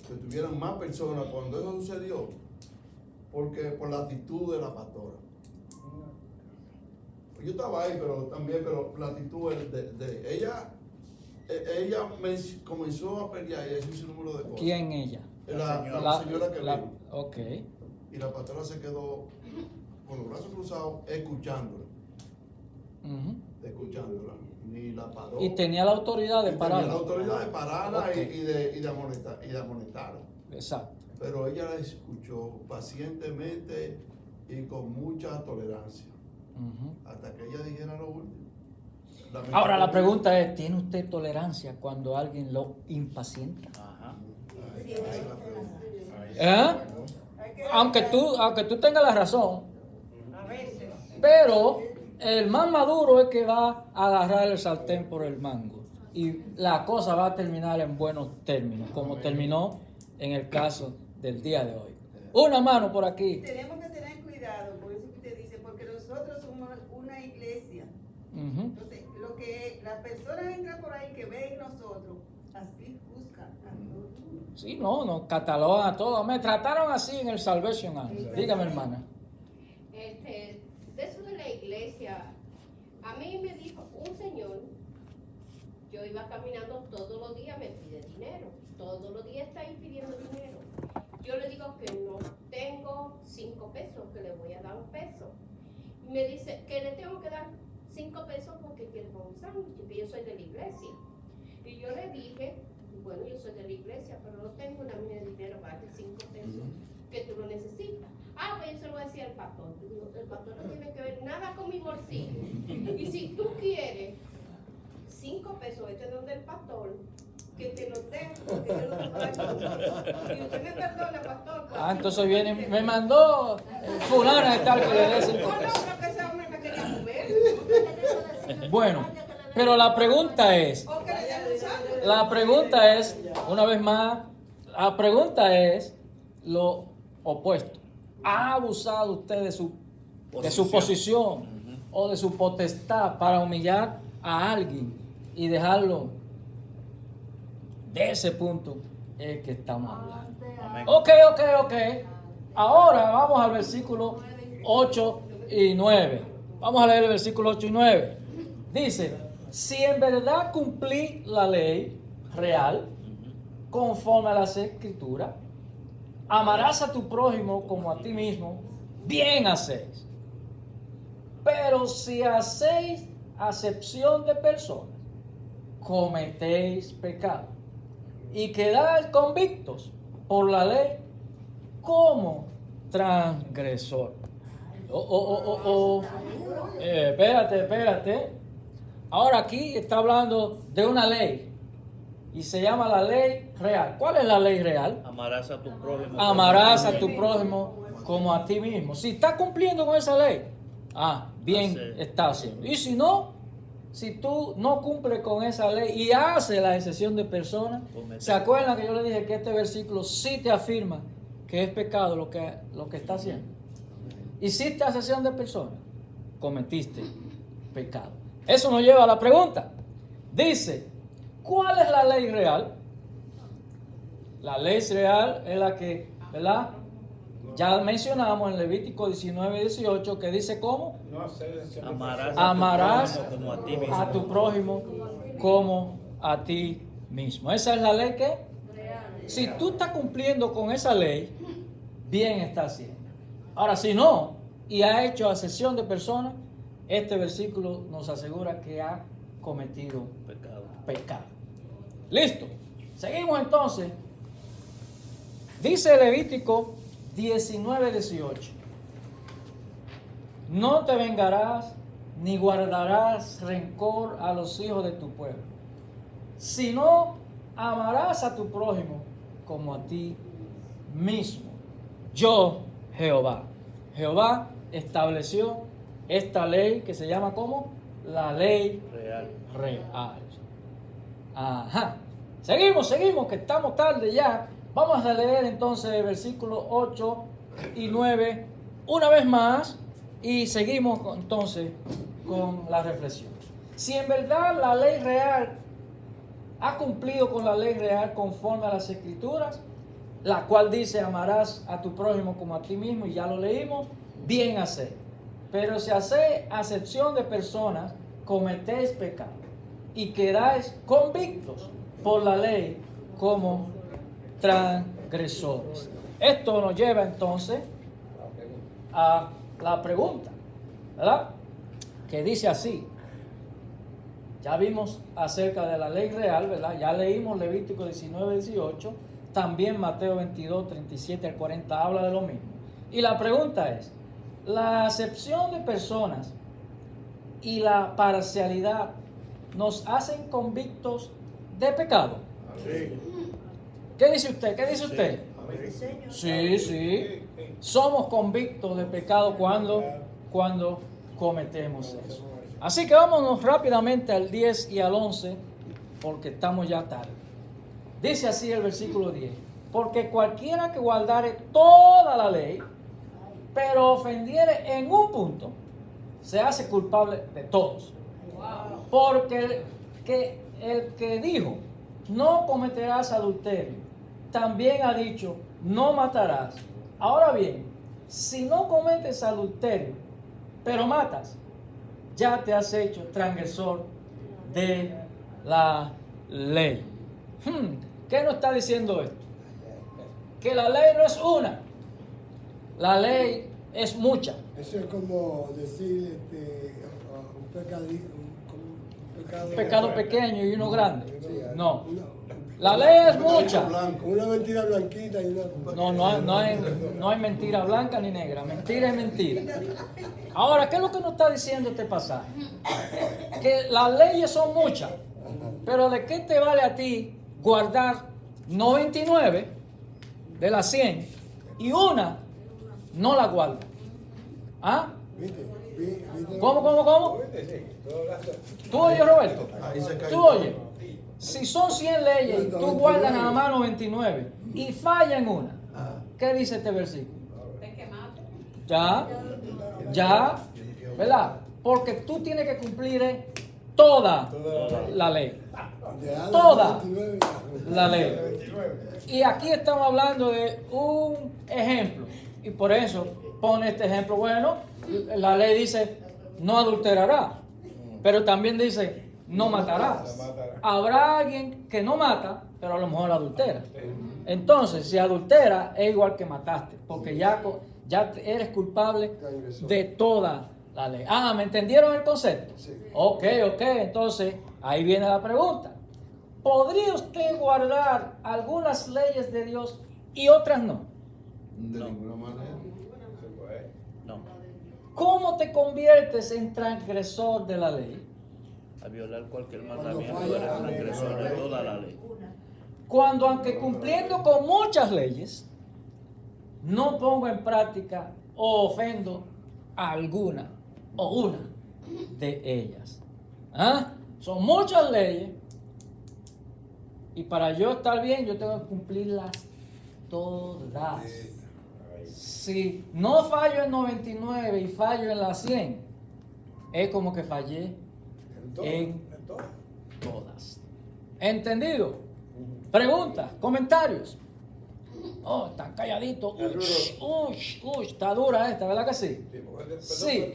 que tuvieran más personas cuando eso sucedió, porque por la actitud de la pastora. Yo estaba ahí, pero la actitud de ella comenzó a pelear y hizo un número de cosas.
¿Quién ella?
La señora que vino.
Ok.
Y la pastora se quedó con los brazos cruzados escuchándola. Escuchándola. Ni la paró.
Y tenía la autoridad de pararla.
Tenía la autoridad de pararla
Okay.
y de amonestarla.
Exacto.
Pero ella la escuchó pacientemente y con mucha tolerancia. Hasta que ella dijera lo último.
Ahora la pregunta es, ¿tiene usted tolerancia cuando alguien lo impacienta?
Ajá.
Aunque tú tengas la razón, pero el más maduro es que va a agarrar el sartén por el mango y la cosa va a terminar en buenos términos, como terminó en el caso del día de hoy. Una mano por aquí.
Tenemos que tener cuidado, por eso que usted dice, porque nosotros somos una iglesia. Entonces, lo que las personas entran por ahí que ven nosotros, así juzgan a todos.
Sí, no, nos catalogan a todos. Me trataron así en el Salvation Army. Dígame, hermana.
De eso de la iglesia, a mí me dijo un señor, yo iba caminando todos los días, me pide dinero, todos los días está ahí pidiendo dinero. Yo le digo que no tengo 5 pesos, que le voy a dar 1 peso. Y me dice que le tengo que dar 5 pesos porque quiere comer un sándwich, que yo soy de la iglesia. Y yo le dije, bueno, yo soy de la iglesia, pero no tengo una mina de dinero para darte 5 pesos, que tú lo necesitas. Ah, pues yo se lo voy a decir al pastor. Digo, el pastor no tiene que ver nada con mi bolsillo. Y si tú quieres 5 pesos, vete donde el pastor, que te lo dé, porque yo lo tengo aquí. Y usted me perdona, pastor.
Entonces viene, me mandó fulana de tal que le dé 5
No, no,
pesos.
creo que ese hombre me quería mover.
Bueno, pero la pregunta es,
O que le dé un sándwich.
la pregunta es, una vez más, la pregunta es lo opuesto. ¿Ha abusado usted de su posición o de su potestad para humillar a alguien y dejarlo? De ese punto es que estamos hablando.
Amén.
Ok. Ahora vamos al versículo 8 y 9. Vamos a leer el versículo 8 y 9. Dice, si en verdad cumplí la ley real, conforme a las escrituras, amarás a tu prójimo como a ti mismo, bien hacéis. Pero si hacéis acepción de personas, cometéis pecado y quedáis convictos por la ley como transgresor. Espérate. Ahora aquí está hablando de una ley y se llama la ley real. ¿Cuál es la ley real?
Amarás a tu prójimo.
Amarás a tu prójimo como a ti mismo. Si está cumpliendo con esa ley, bien está haciendo. Y si no, si tú no cumples con esa ley y haces la excepción de personas, ¿se acuerdan que yo le dije que este versículo sí te afirma que es pecado lo que está haciendo? Hiciste excepción de personas, cometiste pecado. Eso nos lleva a la pregunta. Dice, ¿cuál es la ley real? La ley real es la que, ¿verdad? Ya mencionamos en Levítico 19 y 18 que dice ¿cómo? Amarás a tu prójimo como a ti mismo. Esa es la ley que, si tú estás cumpliendo con esa ley, bien está haciendo. Ahora, si no, y ha hecho acepción de personas, este versículo nos asegura que ha cometido pecado. Listo. Seguimos entonces. Dice Levítico 19:18. No te vengarás ni guardarás rencor a los hijos de tu pueblo, sino amarás a tu prójimo como a ti mismo. Yo, Jehová. Jehová estableció esta ley que se llama ¿cómo? La ley real. Ajá. Seguimos, que estamos tarde ya. Vamos a leer entonces el versículo 8 y 9 una vez más y seguimos entonces con la reflexión. Si en verdad la ley real ha cumplido con la ley real conforme a las Escrituras, la cual dice amarás a tu prójimo como a ti mismo, y ya lo leímos, bien hacer. Pero si hace acepción de personas, cometéis pecado y quedáis convictos por la ley como transgresores. Esto nos lleva entonces a la pregunta, ¿verdad? Que dice así. Ya vimos acerca de la ley real, ¿verdad? Ya leímos Levítico 19:18, también Mateo 22:37 al 40 habla de lo mismo. Y la pregunta es, ¿la acepción de personas y la parcialidad nos hacen convictos de pecado?
Sí.
¿Qué dice usted? ¿Qué dice usted? Sí. Somos convictos de pecado cuando cometemos eso. Así que vámonos rápidamente al 10 y al 11, porque estamos ya tarde. Dice así el versículo 10. Porque cualquiera que guardare toda la ley, pero ofendiere en un punto, se hace culpable de todos. Porque el que dijo, no cometerás adulterio, también ha dicho, no matarás. Ahora bien, si no cometes adulterio, pero matas, ya te has hecho transgresor de la ley. ¿Qué nos está diciendo esto? Que la ley no es una, la ley es mucha.
Eso es como decir un
pecado pequeño y uno grande. No, la ley es mucha.
Una mentira blanquita y una...
No hay mentira blanca ni negra. Mentira es mentira. Ahora, ¿qué es lo que nos está diciendo este pasaje? Que las leyes son muchas, pero ¿de qué te vale a ti guardar 99 de las 100 y una no la guardas? ¿Ah? ¿Cómo? ¿Tú oyes, Roberto? ¿Tú oyes? Si son 100 leyes y tú guardas nada más 99 y falla en una, ¿qué dice este versículo?
Te quemaste.
Ya, ¿verdad? Porque tú tienes que cumplir toda la ley. Toda la ley. Y aquí estamos hablando de un ejemplo. Y por eso pone este ejemplo. Bueno, la ley dice no adulterará, pero también dice no matarás. Habrá alguien que no mata, pero a lo mejor adultera. Entonces, si adultera, es igual que mataste, porque ya eres culpable de toda la ley. ¿Me entendieron el concepto?
Sí.
Ok. Entonces, ahí viene la pregunta. ¿Podría usted guardar algunas leyes de Dios y otras no?
De ninguna manera.
No,
¿Cómo te conviertes en transgresor de la ley?
a violar cualquier mandamiento eres transgresor de toda la ley.
Cuando, aunque cumpliendo con muchas leyes, no pongo en práctica o ofendo a alguna o una de ellas. Son muchas leyes y para yo estar bien yo tengo que cumplirlas todas. Si no fallo en 99 y fallo en las 100, es como que fallé en todas. ¿Entendido? Preguntas, comentarios. Están calladitos. Está dura esta, ¿verdad que sí? Sí.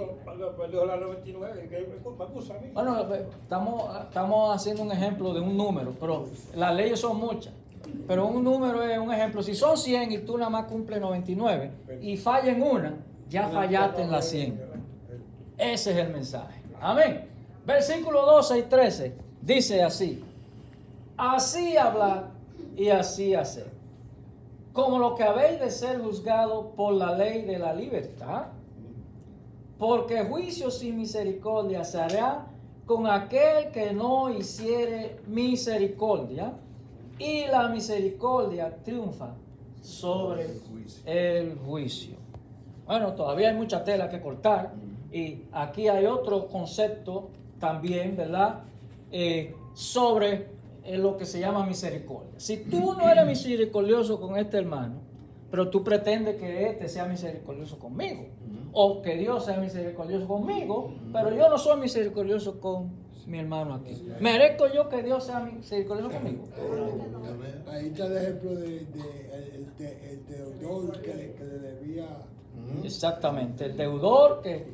Perdió la 99, ¿qué culpa puso a mí?
Bueno, estamos haciendo un ejemplo de un número, pero las leyes son muchas. Pero un número es un ejemplo. Si son 100 y tú nada más cumples 99 y falla en una, ya fallaste en la 100. Ese es el mensaje. Amén. Versículo 12 y 13 dice así: así hablad y así haced, como lo que habéis de ser juzgados por la ley de la libertad, porque juicio sin misericordia se hará con aquel que no hiciere misericordia, y la misericordia triunfa sobre el juicio. Bueno, todavía hay mucha tela que cortar, y aquí hay otro concepto también, ¿verdad? Sobre lo que se llama misericordia. Si tú no eres misericordioso con este hermano, pero tú pretendes que este sea misericordioso conmigo, o que Dios sea misericordioso conmigo, pero yo no soy misericordioso con mi hermano aquí, ¿merezco yo que Dios sea misericordioso conmigo?
Ahí está el ejemplo de el deudor que le debía.
Exactamente, el deudor que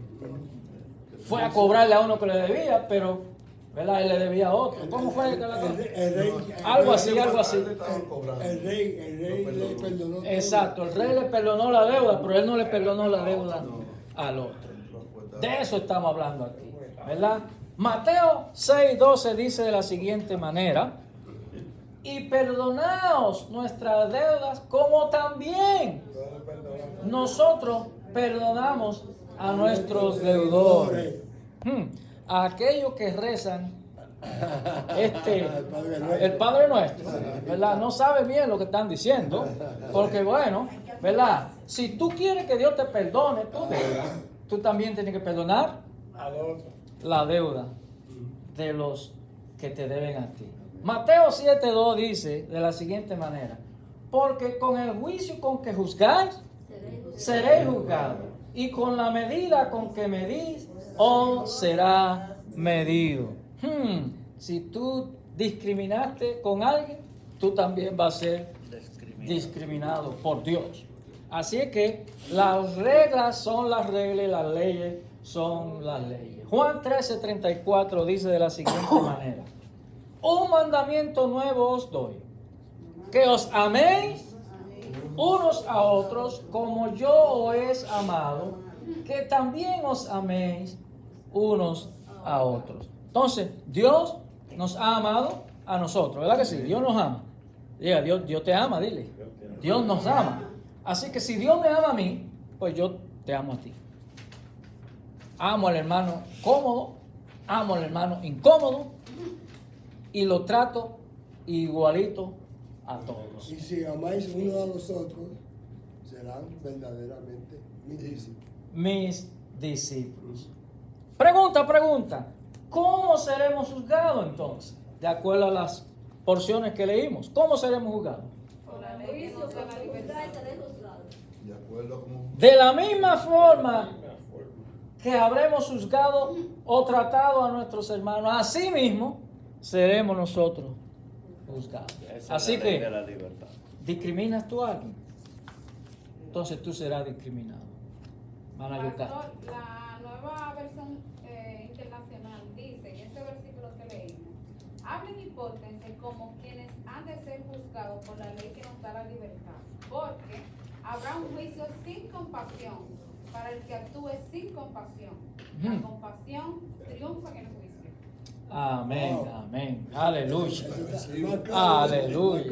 fue a cobrarle a uno que le debía, pero ¿verdad? Él le debía a otro. ¿Cómo fue? Algo así.
El rey le perdonó.
Exacto, el rey le perdonó la deuda, pero él no le perdonó la deuda al otro. De eso estamos hablando aquí, ¿verdad? Mateo 6:12 dice de la siguiente manera: y perdonaos nuestras deudas como también nosotros perdonamos a nuestros deudores. A aquellos que rezan el Padre Nuestro, ¿verdad? No sabe bien lo que están diciendo, porque bueno, ¿verdad? Si tú quieres que Dios te perdone tu deuda, tú también tienes que perdonar la deuda de los que te deben a ti. Mateo 7:2 dice de la siguiente manera: porque con el juicio con que juzgáis, seréis juzgados, y con la medida con que medís, os será medido. Si tú discriminaste con alguien, tú también vas a ser discriminado por Dios. Así es que las reglas son las reglas y las leyes son las leyes. Juan 13:34 dice de la siguiente manera: un mandamiento nuevo os doy, que os améis unos a otros como yo os he amado, que también os améis unos a otros. Entonces, Dios nos ha amado a nosotros, ¿verdad que sí? Dios nos ama. Diga, Dios te ama, dile. Dios nos ama. Así que si Dios me ama a mí, pues yo te amo a ti. Amo al hermano cómodo, amo al hermano incómodo, y lo trato igualito a todos.
Y si amáis uno a los otros, serán verdaderamente mis discípulos.
Mis discípulos. Pregunta. ¿Cómo seremos juzgados entonces? De acuerdo a las porciones que leímos. ¿Cómo seremos juzgados?
Por la ley que nos da la libertad.
De acuerdo a cómo.
De la misma forma que habremos juzgado o tratado a nuestros hermanos, así mismo seremos nosotros juzgados. Así que, ¿discriminas tú a alguien? Entonces tú serás discriminado.
Pastor, la nueva versión internacional dice, en ese versículo que leímos: hablen y pórtense como quienes han de ser juzgados por la ley que nos da la libertad, porque habrá un juicio sin compasión para el que actúe sin compasión. La compasión triunfa en el juicio.
Amén, amén. Aleluya.
Aleluya.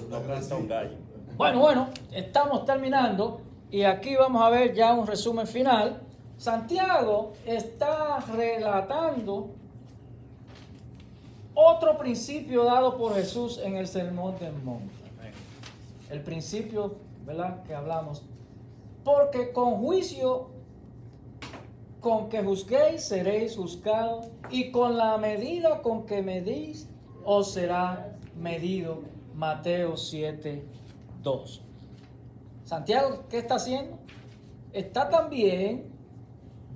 No canta un gallo.
Bueno, estamos terminando y aquí vamos a ver ya un resumen final. Santiago está relatando otro principio dado por Jesús en el Sermón del Monte. El principio, ¿verdad?, que hablamos. Porque con juicio con que juzguéis seréis juzgados, y con la medida con que medís os será medido. Mateo 7:2. Santiago, ¿qué está haciendo? Está también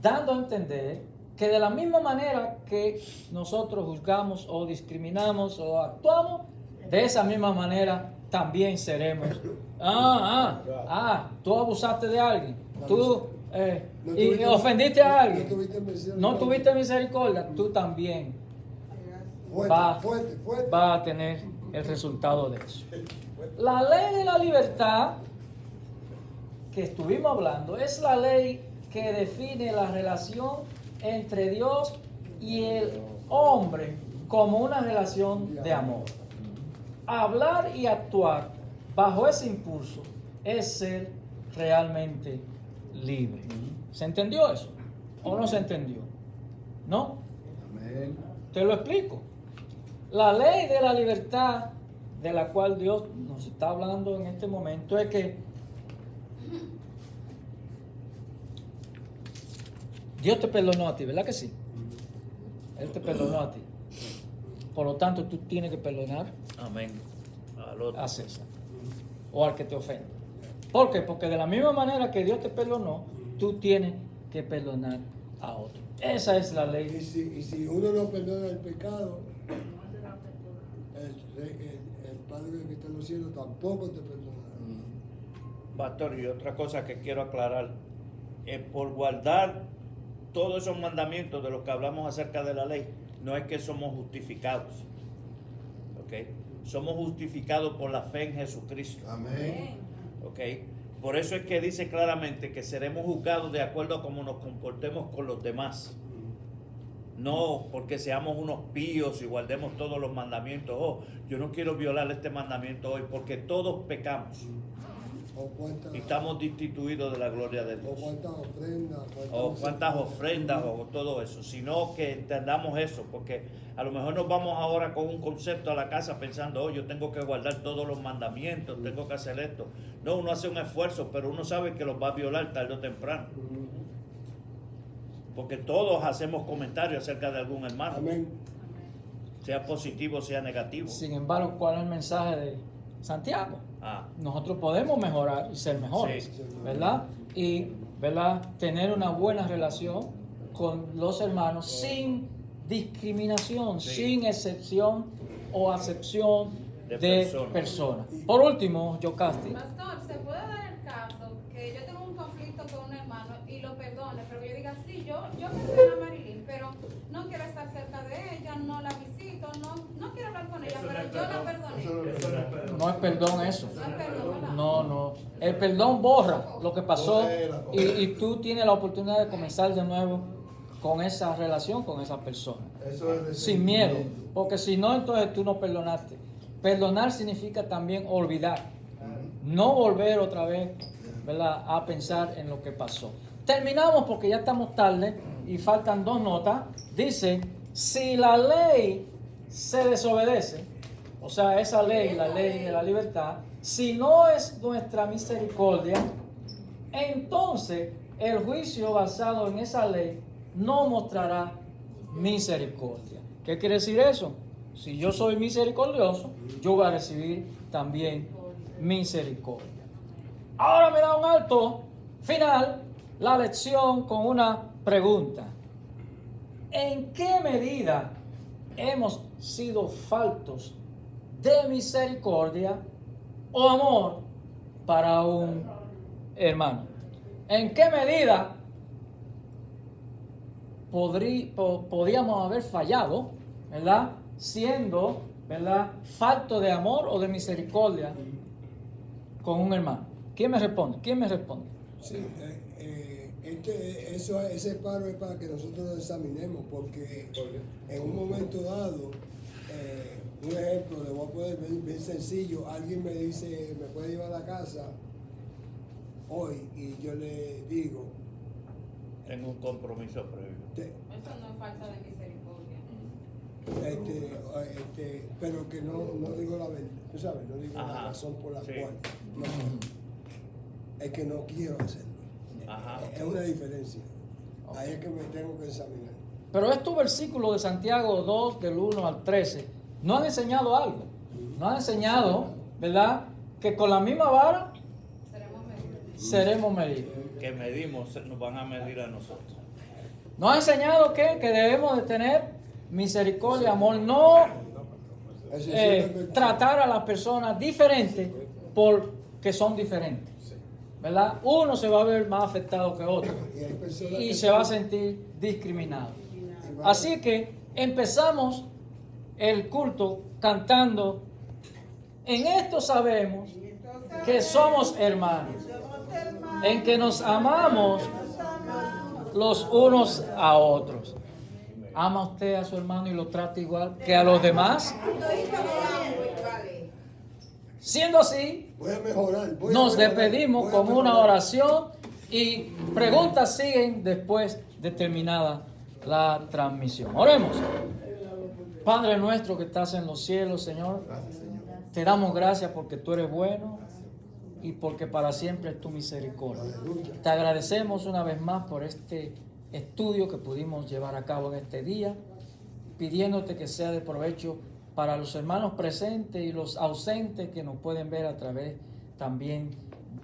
dando a entender que de la misma manera que nosotros juzgamos o discriminamos o actuamos, de esa misma manera también seremos. Tú abusaste de alguien, tú y ofendiste a alguien, no tuviste misericordia, tú también vas a tener el resultado de eso. La ley de la libertad que estuvimos hablando es la ley que define la relación entre Dios y el hombre como una relación de amor. Hablar y actuar bajo ese impulso es ser realmente libre. ¿Se entendió eso? ¿O no se entendió? ¿No?
Amén.
Te lo explico. La ley de la libertad de la cual Dios nos está hablando en este momento es que Dios te perdonó a ti, ¿verdad que sí? Él te perdonó a ti. Por lo tanto, tú tienes que perdonar
Amén. Al otro.
a César o al que te ofende. ¿Por qué? Porque de la misma manera que Dios te perdonó, tú tienes que perdonar a otro. Esa es la
Y
ley.
si uno no perdona el pecado, el Padre que está en los cielos tampoco te perdonará.
Pastor, y otra cosa que quiero aclarar, por guardar todos esos mandamientos de los que hablamos acerca de la ley, no es que somos justificados, ¿ok? Somos justificados por la fe en Jesucristo,
Amén.
¿ok? Por eso es que dice claramente que seremos juzgados de acuerdo a cómo nos comportemos con los demás. No porque seamos unos píos y guardemos todos los mandamientos. Oh, yo no quiero violar este mandamiento hoy, porque todos pecamos y estamos destituidos de la gloria de Dios. O cuántas ofrendas o todo eso, sino que entendamos eso, porque a lo mejor nos vamos ahora con un concepto a la casa pensando, oh, yo tengo que guardar todos los mandamientos, tengo que hacer esto. No, uno hace un esfuerzo, pero uno sabe que los va a violar tarde o temprano. Porque todos hacemos comentarios acerca de algún hermano,
Amén.
sea positivo, sea negativo.
Sin embargo, ¿cuál es el mensaje de Santiago?
Ah,
Nosotros podemos mejorar y ser mejores,
Sí.
¿verdad? Y, ¿verdad? Tener una buena relación con los hermanos sin discriminación,
Sí.
sin excepción o acepción
De
de
persona.
personas. Por último, Yocasti,
Pastor, ¿se puede dar el caso que yo tengo un conflicto con un hermano y lo perdone, pero yo diga, sí, yo perdono a Marilyn, pero no quiero estar cerca de ella, no la visito, no quiero hablar con ella, pero yo la perdoné.
no es perdón eso.
No es perdón, ¿verdad?
No. El perdón borra lo que pasó y tú tienes la oportunidad de comenzar de nuevo con esa relación con esa persona.
Eso es
Sin miedo, porque si no, entonces tú no perdonaste. Perdonar significa también olvidar, no volver otra vez, ¿verdad?, a pensar en lo que pasó. Terminamos porque ya estamos tarde y faltan 2 notas. Dice, si la ley se desobedece, o sea, esa ley, la ley de la libertad, si no es nuestra misericordia, entonces el juicio basado en esa ley no mostrará misericordia. ¿Qué quiere decir eso? Si yo soy misericordioso, yo voy a recibir también misericordia. Ahora me da un alto final la lección con una pregunta. ¿En qué medida hemos sido faltos de misericordia o amor para un hermano? ¿En qué medida podríamos haber fallado, ¿verdad?, siendo, ¿verdad?, falto de amor o de misericordia con un hermano? ¿Quién me responde?
Sí, ese paro es para que nosotros nos examinemos, porque en un momento dado, un ejemplo, le voy a poner bien sencillo, alguien me dice, me puede llevar a la casa hoy, y yo le digo,
tengo un compromiso previo.
Eso no es falta de misericordia.
pero que no digo la verdad, tú sabes, no digo
Ajá.
la razón por la
Sí.
cual no es que no quiero hacerlo.
Ajá.
Es una diferencia. Ahí es que me tengo que examinar.
Pero estos versículos de Santiago 2, del 1 al 13, nos han enseñado algo. Nos han enseñado, ¿verdad?, que con la misma vara seremos medidos.
Que medimos, nos van a medir a nosotros.
Nos ha enseñado que debemos de tener misericordia, amor, no tratar a las personas diferentes porque son diferentes, ¿verdad? Uno se va a ver más afectado que otro y se va a sentir discriminado. Así que empezamos el culto cantando, en esto sabemos que somos hermanos.
Somos hermanos.
en que nos amamos los unos a otros. ¿Ama usted a su hermano y lo trata igual que a los demás? Siendo así,
Voy a mejorar.
nos despedimos con una oración y preguntas siguen después de terminada la transmisión. Oremos. Padre nuestro que estás en los cielos, Señor, te damos gracias porque tú eres bueno y porque para siempre es tu misericordia. Te agradecemos una vez más por este estudio que pudimos llevar a cabo en este día, pidiéndote que sea de provecho para los hermanos presentes y los ausentes que nos pueden ver a través también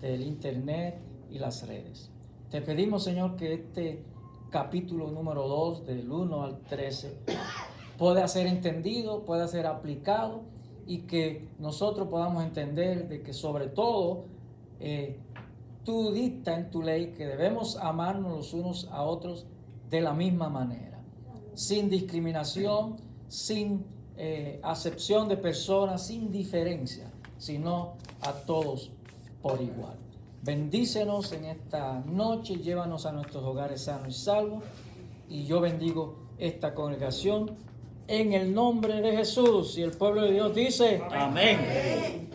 del internet y las redes. Te pedimos, Señor, que este capítulo número 2, del 1 al 13, pueda ser entendido, pueda ser aplicado y que nosotros podamos entender de que sobre todo tú dictas en tu ley que debemos amarnos los unos a otros de la misma manera, sin discriminación, sin acepción de personas, sin diferencia, sino a todos por igual. Bendícenos en esta noche, llévanos a nuestros hogares sanos y salvos, y yo bendigo esta congregación en el nombre de Jesús, y el pueblo de Dios dice:
Amén.